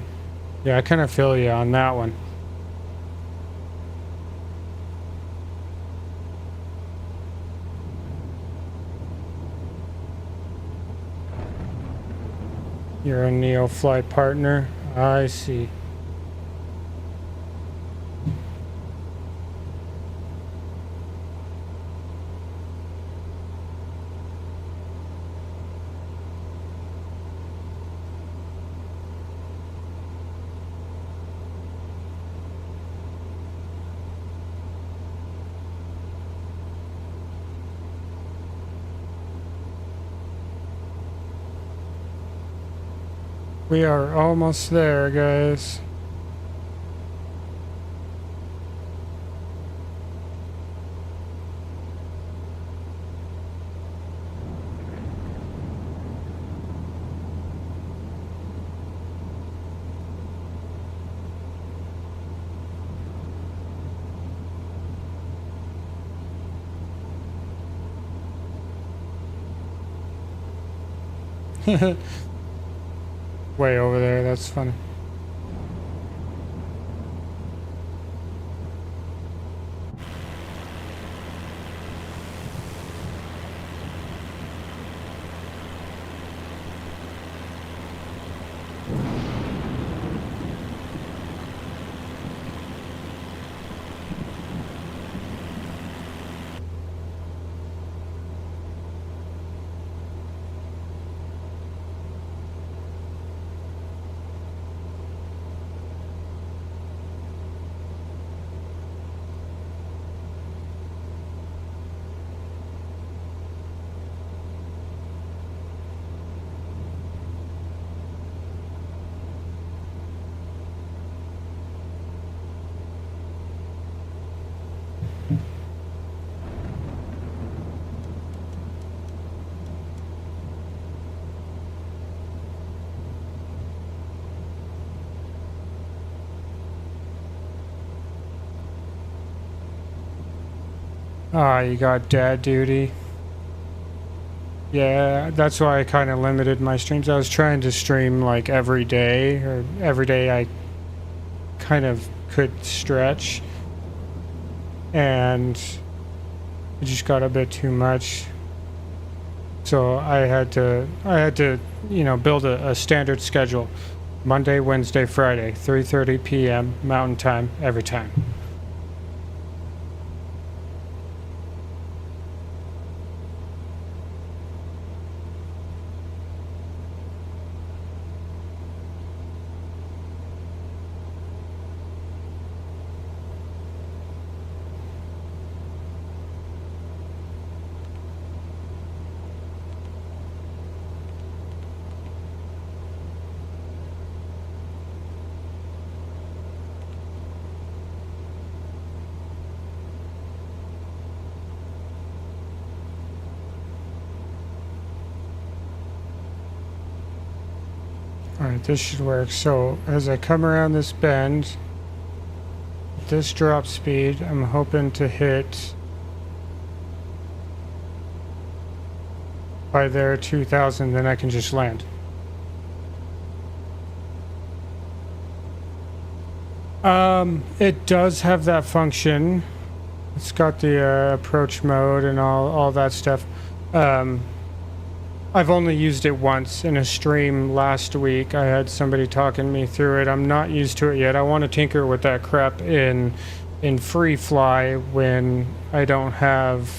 Yeah, I kind of feel you on that one. You're a Neofly partner. I see. We are almost there, guys. Way over there, that's funny. Ah, you got dad duty. Yeah, that's why I kind of limited my streams. I was trying to stream like every day, or every day I kind of could stretch, and it just got a bit too much. So I had to, you know, build a standard schedule. Monday, Wednesday, Friday, 3:30 p.m. Mountain Time, every time. Alright, this should work. So as I come around this bend, this drop speed, I'm hoping to hit by there 2,000, then I can just land. It does have that function. It's got the approach mode and all that stuff. I've only used it once in a stream last week. I had somebody talking me through it. I'm not used to it yet. I want to tinker with that crap in free fly when I don't have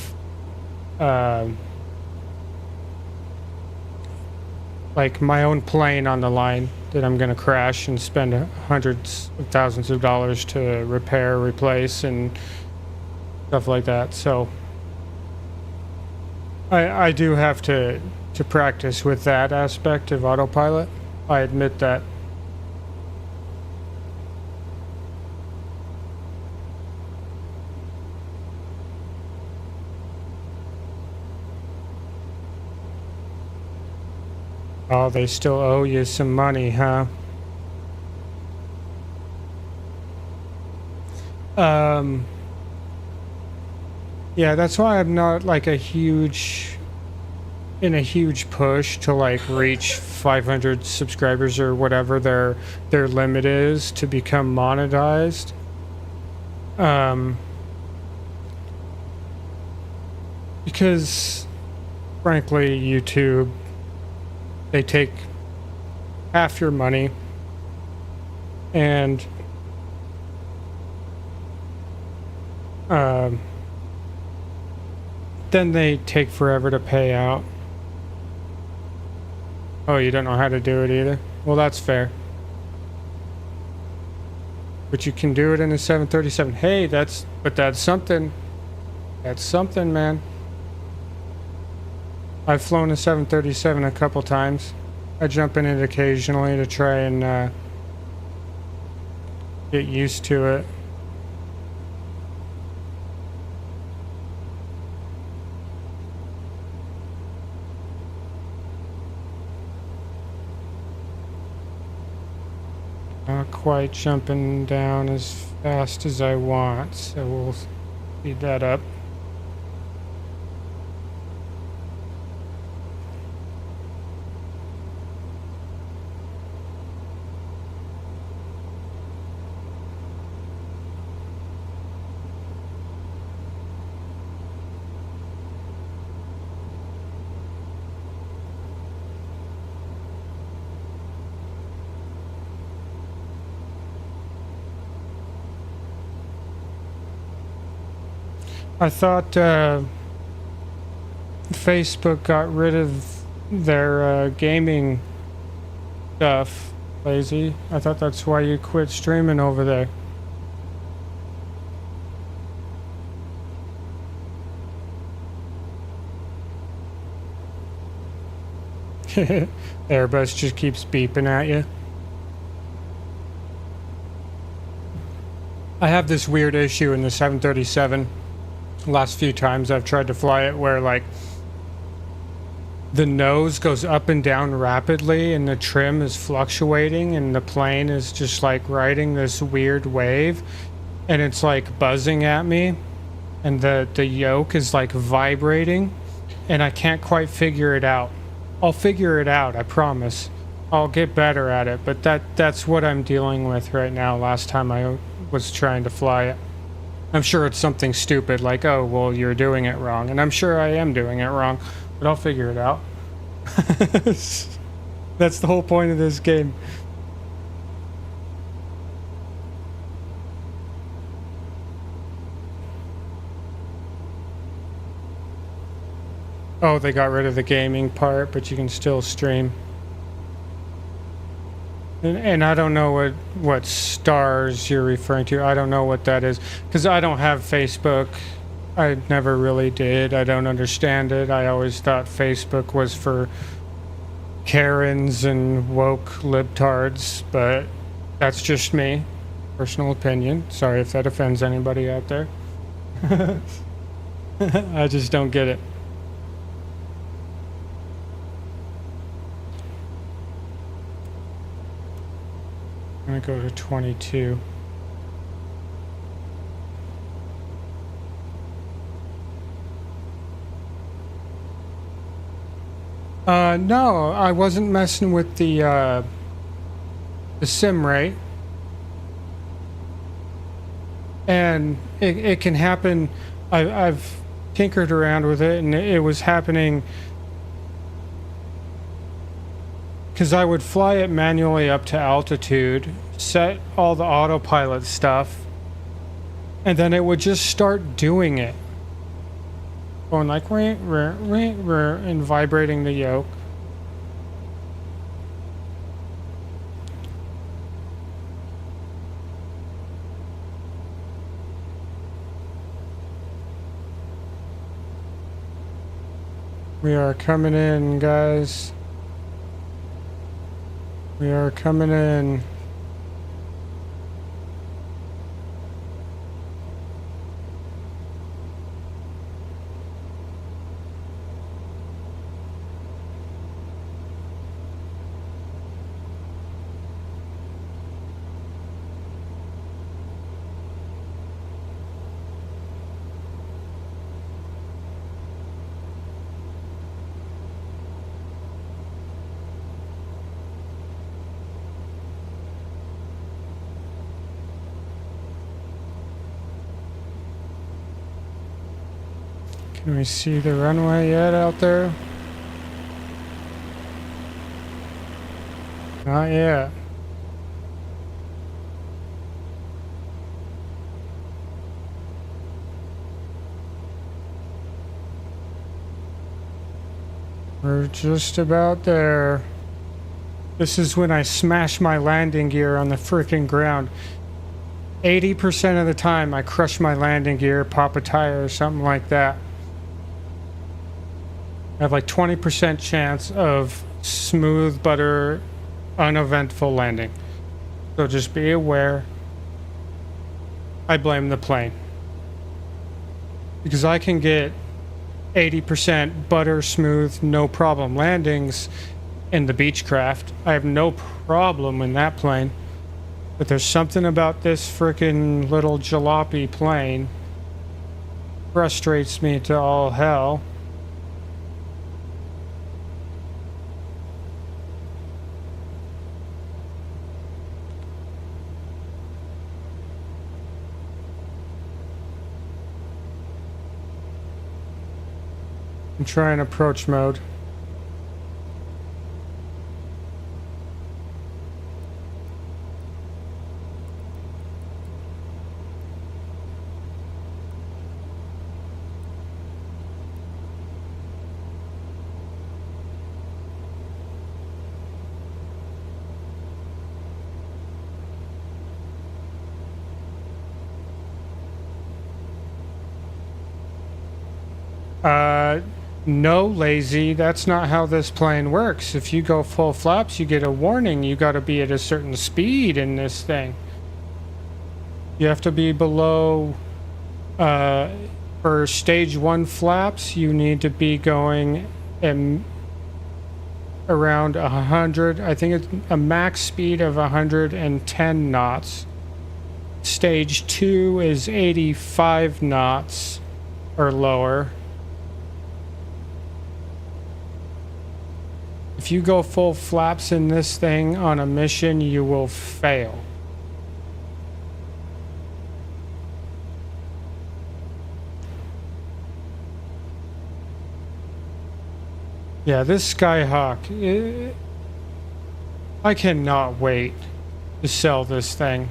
like my own plane on the line that I'm gonna crash and spend hundreds of thousands of dollars to repair, replace, and stuff like that. So I do have to practice with that aspect of autopilot. I admit that. Oh, they still owe you some money, huh? Yeah, that's why I'm not like in a huge push to like reach 500 subscribers or whatever their limit is to become monetized. Because frankly, YouTube, they take half your money, and then they take forever to pay out. Oh, you don't know how to do it either? Well, that's fair. But you can do it in a 737. Hey, that's something. That's something, man. I've flown a 737 a couple times. I jump in it occasionally to try and get used to it. Not quite jumping down as fast as I want, so we'll speed that up. I thought Facebook got rid of their gaming stuff, Lazy. I thought that's why you quit streaming over there. Airbus just keeps beeping at you. I have this weird issue in the 737. Last few times I've tried to fly it where like the nose goes up and down rapidly and the trim is fluctuating and the plane is just like riding this weird wave and it's like buzzing at me and the yoke is like vibrating, and I can't quite figure it out. I'll figure it out, I promise. I'll get better at it, but that's what I'm dealing with right now. Last time I was trying to fly it. I'm sure it's something stupid like, oh, well, you're doing it wrong. And I'm sure I am doing it wrong, but I'll figure it out. That's the whole point of this game. Oh, they got rid of the gaming part, but you can still stream. And I don't know what stars you're referring to. I don't know what that is, because I don't have Facebook. I never really did. I don't understand it. I always thought Facebook was for Karens and woke libtards, but that's just me. Personal opinion. Sorry if that offends anybody out there. I just don't get it. I'm gonna go to 22. No, I wasn't messing with the sim rate. And it can happen. I've tinkered around with it, and it was happening because I would fly it manually up to altitude, set all the autopilot stuff, and then it would just start doing it. Going like, and vibrating the yoke. We are coming in, guys. We are coming in. Can we see the runway yet out there? Not yet. We're just about there. This is when I smash my landing gear on the freaking ground. 80% of the time I crush my landing gear, pop a tire or something like that. I have like 20% chance of smooth, butter, uneventful landing. So just be aware. I blame the plane. Because I can get 80% butter, smooth, no problem landings in the Beechcraft. I have no problem in that plane. But there's something about this frickin' little jalopy plane. Frustrates me to all hell. I'm trying approach mode. No, lazy. That's not how this plane works. If you go full flaps, you get a warning. You got to be at a certain speed in this thing. You have to be below, for stage 1 flaps, you need to be going around 100. I think it's a max speed of 110 knots. Stage 2 is 85 knots. or lower. If you go full flaps in this thing on a mission, you will fail. Yeah, this Skyhawk, I cannot wait to sell this thing.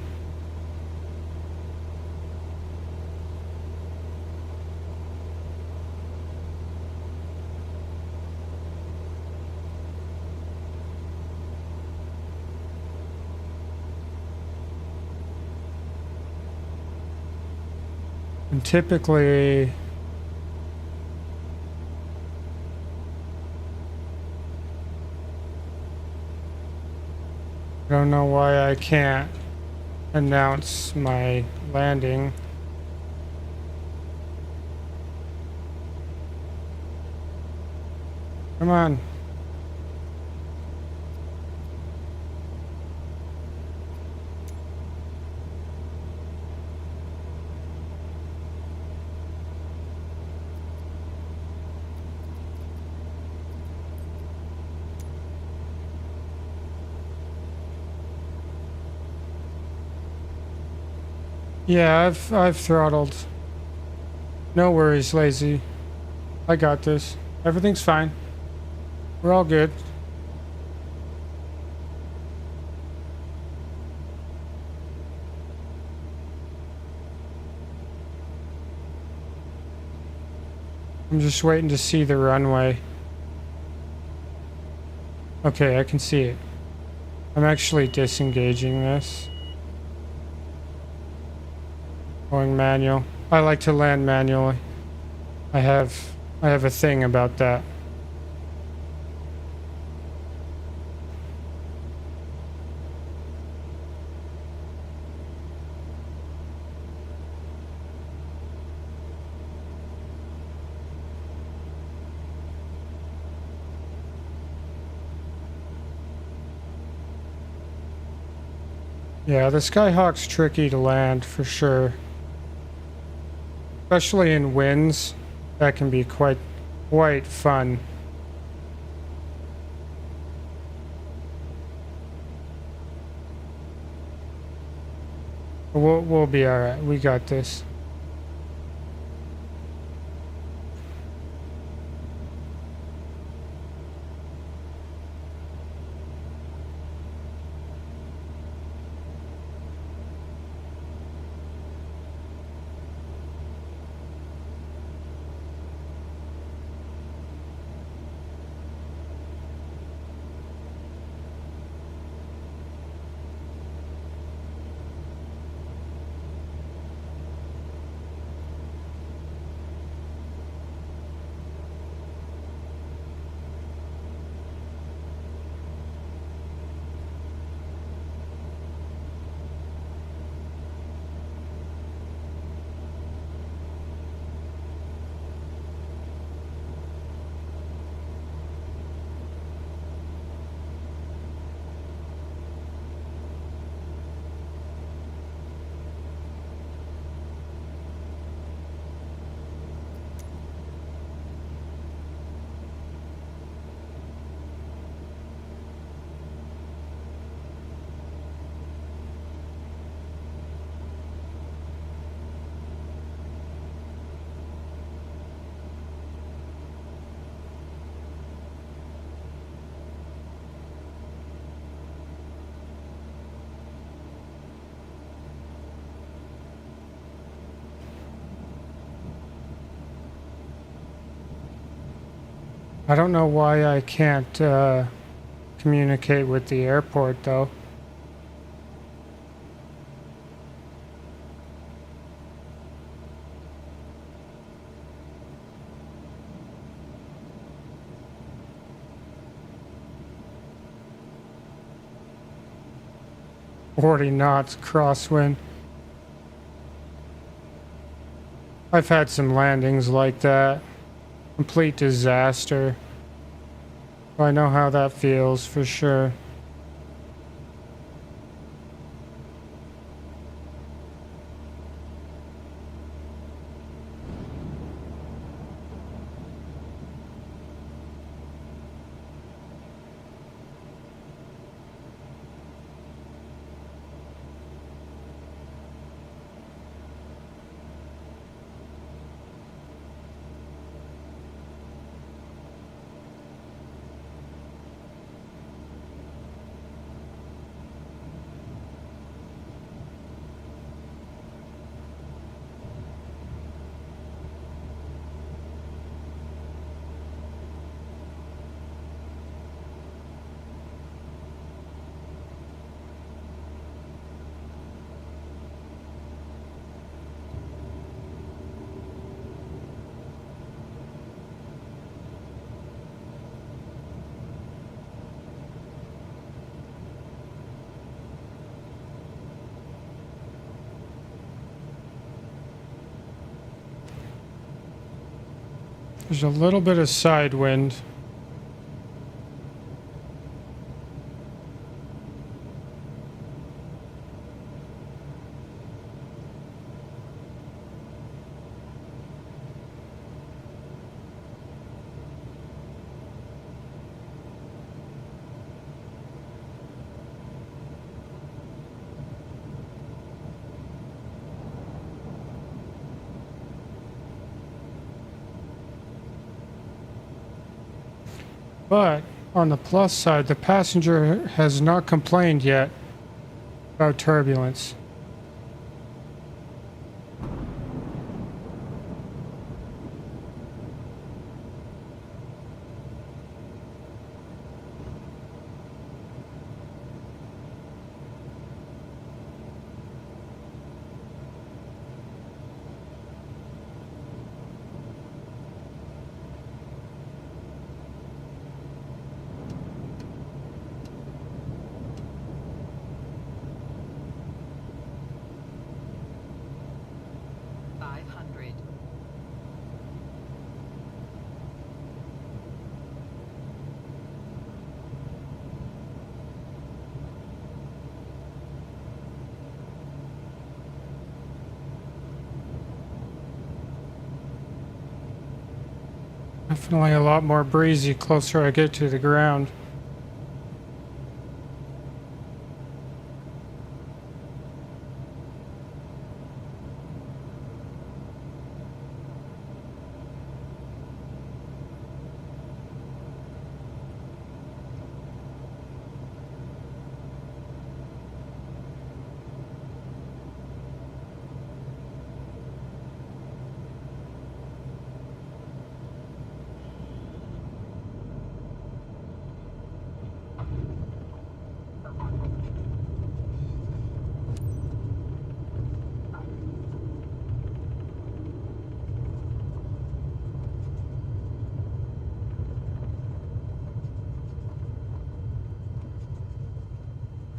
And typically, I don't know why I can't announce my landing. Come on. Yeah, I've throttled. No worries, Lazy. I got this. Everything's fine. We're all good. I'm just waiting to see the runway. Okay, I can see it. I'm actually disengaging this. Going manual. I like to land manually. I have a thing about that. Yeah, the Skyhawk's tricky to land for sure. Especially in winds, that can be quite fun. We'll be all right. We got this. I don't know why I can't communicate with the airport though. "40 knots crosswind." I've had some landings like that. Complete disaster. I know how that feels for sure. There's a little bit of side wind. But on the plus side, the passenger has not complained yet about turbulence. Definitely a lot more breezy closer I get to the ground.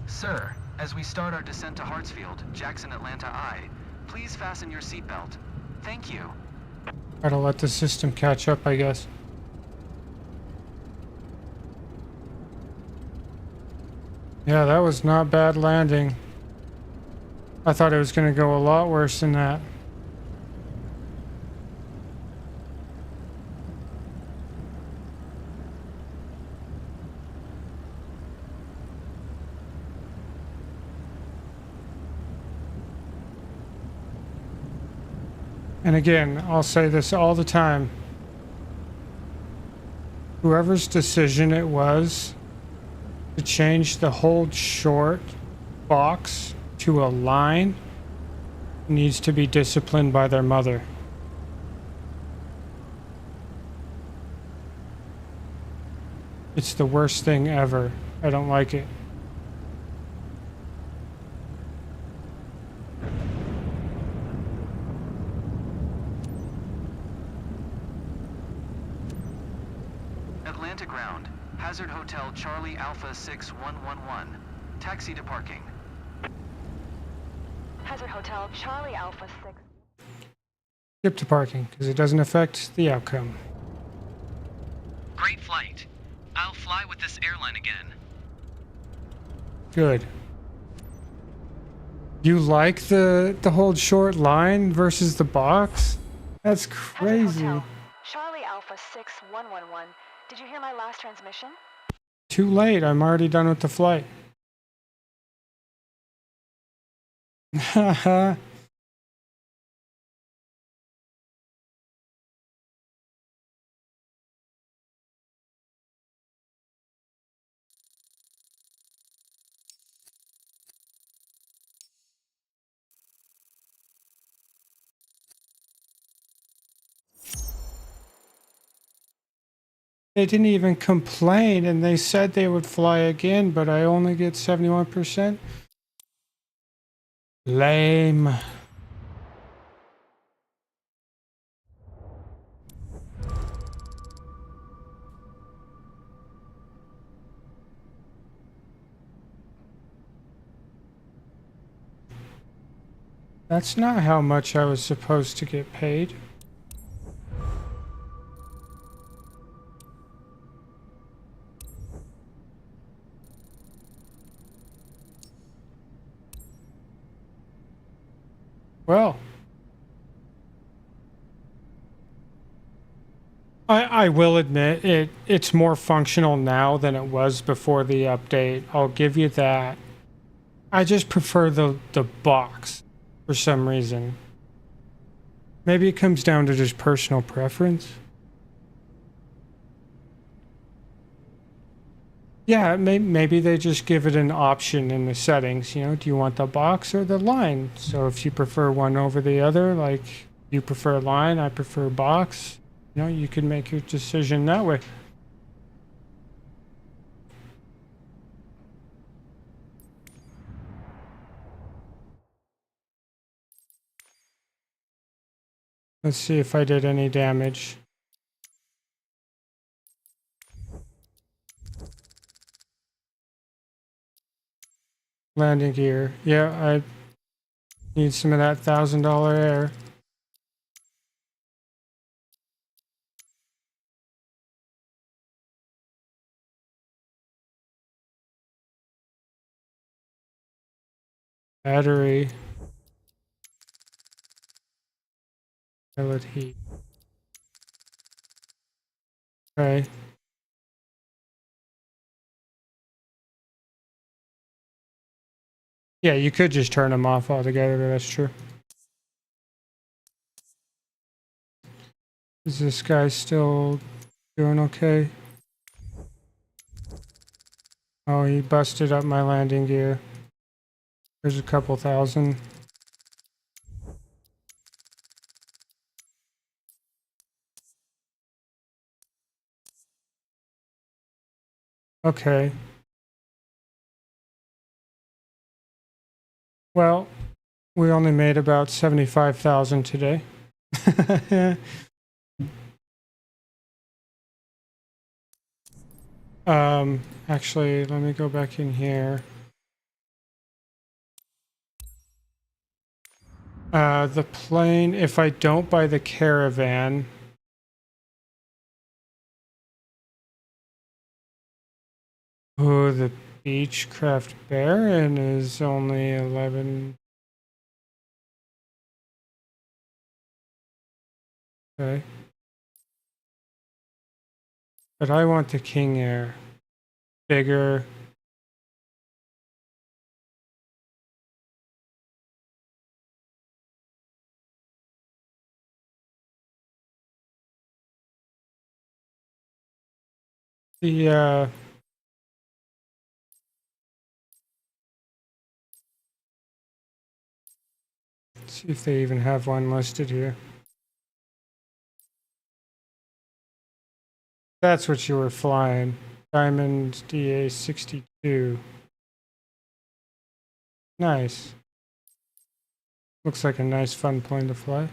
Sir, as we start our descent to Hartsfield, Jackson Atlanta I, please fasten your seatbelt. Thank you. Gotta let the system catch up, I guess. Yeah, that was not bad landing. I thought it was gonna go a lot worse than that. And again, I'll say this all the time. Whoever's decision it was to change the hold short box to a line needs to be disciplined by their mother. It's the worst thing ever. I don't like it. Atlanta ground. Hazard Hotel Charlie Alpha 6111. Taxi to parking. Hazard Hotel Charlie Alpha 6. Skip to parking because it doesn't affect the outcome. Great flight. I'll fly with this airline again. Good. You like the hold short line versus the box? That's crazy. Hotel Charlie Alpha 6111. Did you hear my last transmission? Too late. I'm already done with the flight. Haha. They didn't even complain, and they said they would fly again, but I only get 71%. Lame. That's not how much I was supposed to get paid. I will admit it's more functional now than it was before the update. I'll give you that. I just prefer the box for some reason. Maybe it comes down to just personal preference. Yeah, maybe they just give it an option in the settings. You know, do you want the box or the line? So if you prefer one over the other, like you prefer line, I prefer box. You know, you can make your decision that way. Let's see if I did any damage. Landing gear. Yeah, I need some of that $1,000 air. Battery. Pellet heat. Okay. Yeah, you could just turn them off altogether, but that's true. Is this guy still doing okay? Oh, he busted up my landing gear. There's a couple thousand. Okay. Well, we only made about 75,000 today. Actually, let me go back in here. The plane, if I don't buy the Caravan, oh, the Beechcraft Baron is only 11. Okay. But I want the King Air. Bigger. The, let's see if they even have one listed here. That's what you were flying. Diamond DA-62. Nice. Looks like a nice, fun plane to fly.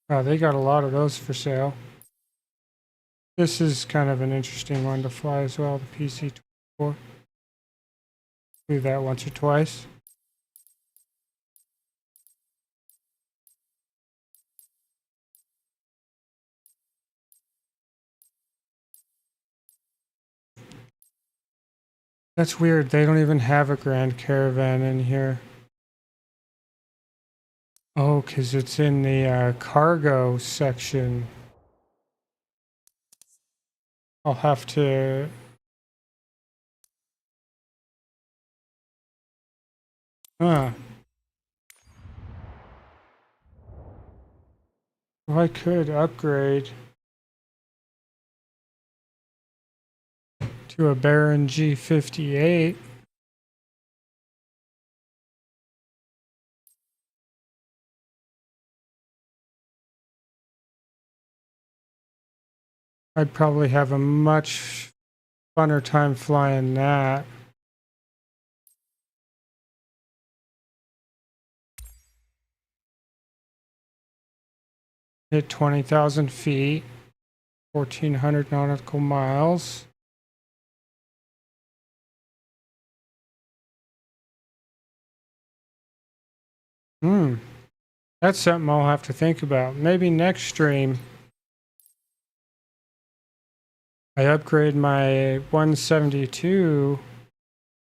Oh, they got a lot of those for sale. This is kind of an interesting one to fly as well, the PC-24. Do that once or twice. That's weird. They don't even have a Grand Caravan in here. Oh, because it's in the cargo section. I'll have to... Huh. Well, I could upgrade to a Baron G58. I'd probably have a much funner time flying that. Hit 20,000 feet, 1,400 nautical miles. That's something I'll have to think about. Maybe next stream. I upgrade my 172,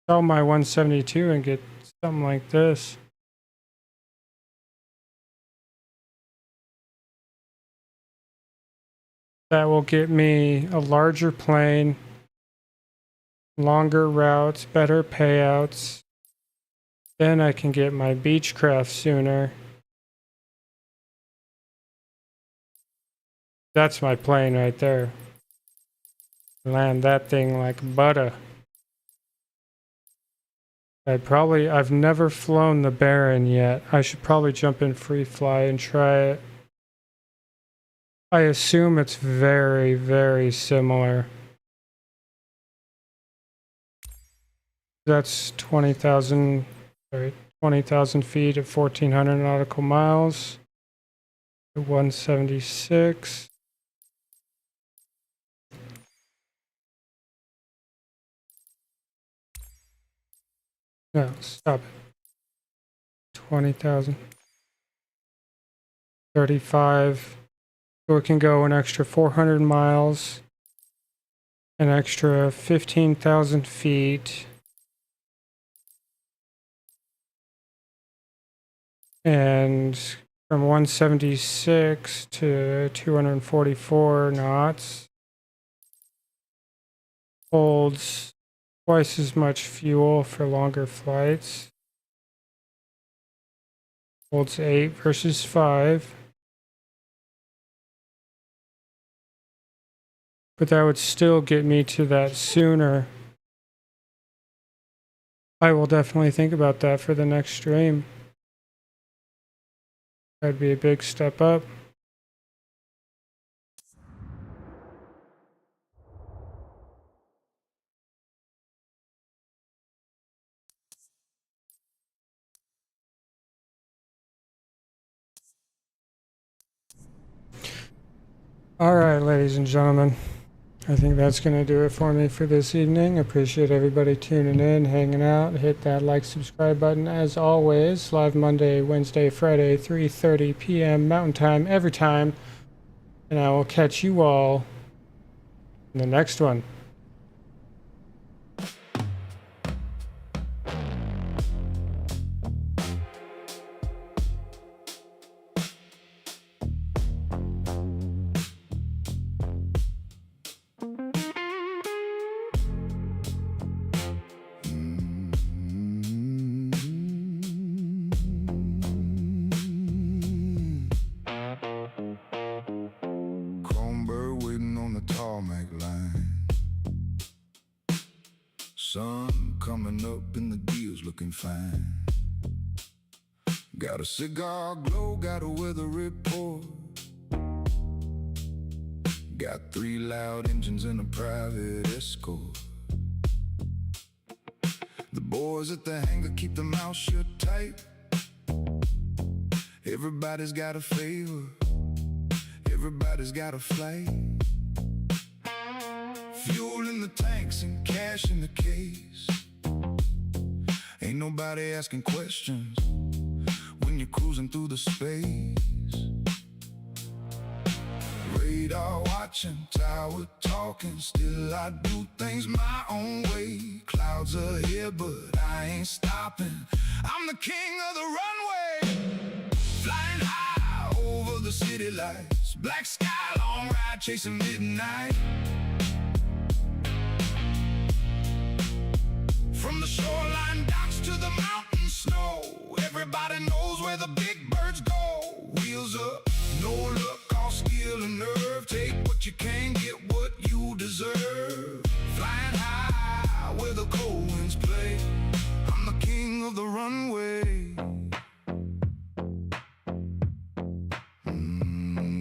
sell my 172 and get something like this. That will get me a larger plane, longer routes, better payouts. Then I can get my Beechcraft sooner. That's my plane right there. Land that thing like butter. I've never flown the Baron yet. I should probably jump in free fly and try it. I assume it's very, very similar. That's 20,000 feet at 1,400 nautical miles. 176. No, stop it. 20,000. 35. So it can go an extra 400 miles. An extra 15,000 feet. And from 176 to 244 knots. Holds twice as much fuel for longer flights. Holds 8 versus 5. But that would still get me to that sooner. I will definitely think about that for the next stream. That'd be a big step up. All right, ladies and gentlemen, I think that's going to do it for me for this evening. Appreciate everybody tuning in, hanging out. Hit that like, subscribe button as always. Live Monday, Wednesday, Friday, 3:30 p.m. Mountain Time every time. And I will catch you all in the next one. Sun coming up and the deal's looking fine. Got a cigar glow, got a weather report. Got 3 loud engines and a private escort. The boys at the hangar keep their mouth shut tight. Everybody's got a favor, everybody's got a flight. Fuel in the tanks and cash in the case. Ain't nobody asking questions when you're cruising through the space. Radar watching, tower talking, still I do things my own way. Clouds are here, but I ain't stopping. I'm the king of the runway. Flying high over the city lights. Black sky, long ride, chasing midnight. From the shoreline docks to the mountain snow, everybody knows where the big birds go. Wheels up, no look, all skill and nerve. Take what you can, get what you deserve. Flying high where the cold winds play. I'm the king of the runway.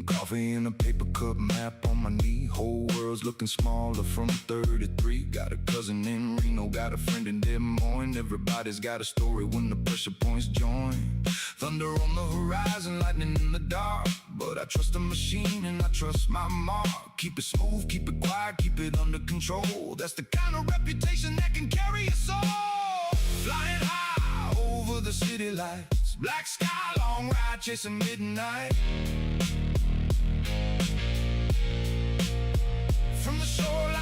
Coffee in a paper cup, map on my knee. Whole world's looking smaller from 33. Got a cousin in Reno, got a friend in Des Moines. Everybody's got a story when the pressure points join. Thunder on the horizon, lightning in the dark. But I trust the machine and I trust my mark. Keep it smooth, keep it quiet, keep it under control. That's the kind of reputation that can carry a soul. Flying high over the city lights. Black sky, long ride, chasing midnight. From the shoreline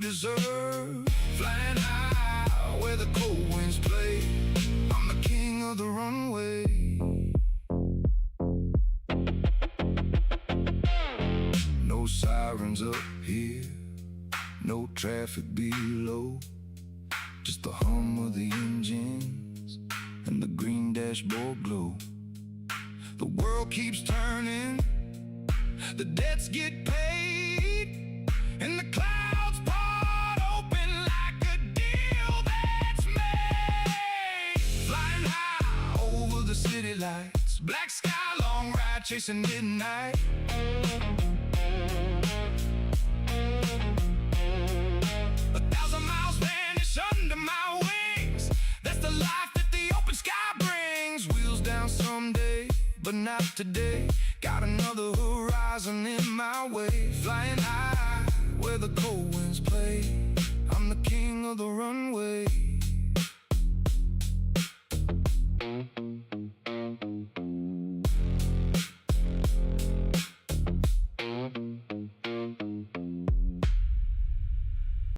deserve. Flying high where the cold winds play. I'm the king of the runway. No sirens up here, no traffic below. Just the hum of the engines and the green dashboard glow. The world keeps turning, the debts get paid, and the clouds part open like a deal that's made. Flying high over the city lights, black sky, long ride chasing midnight. Under my wings, that's the life that the open sky brings. Wheels down someday, but not today. Got another horizon in my way. Flying high where the cold winds play.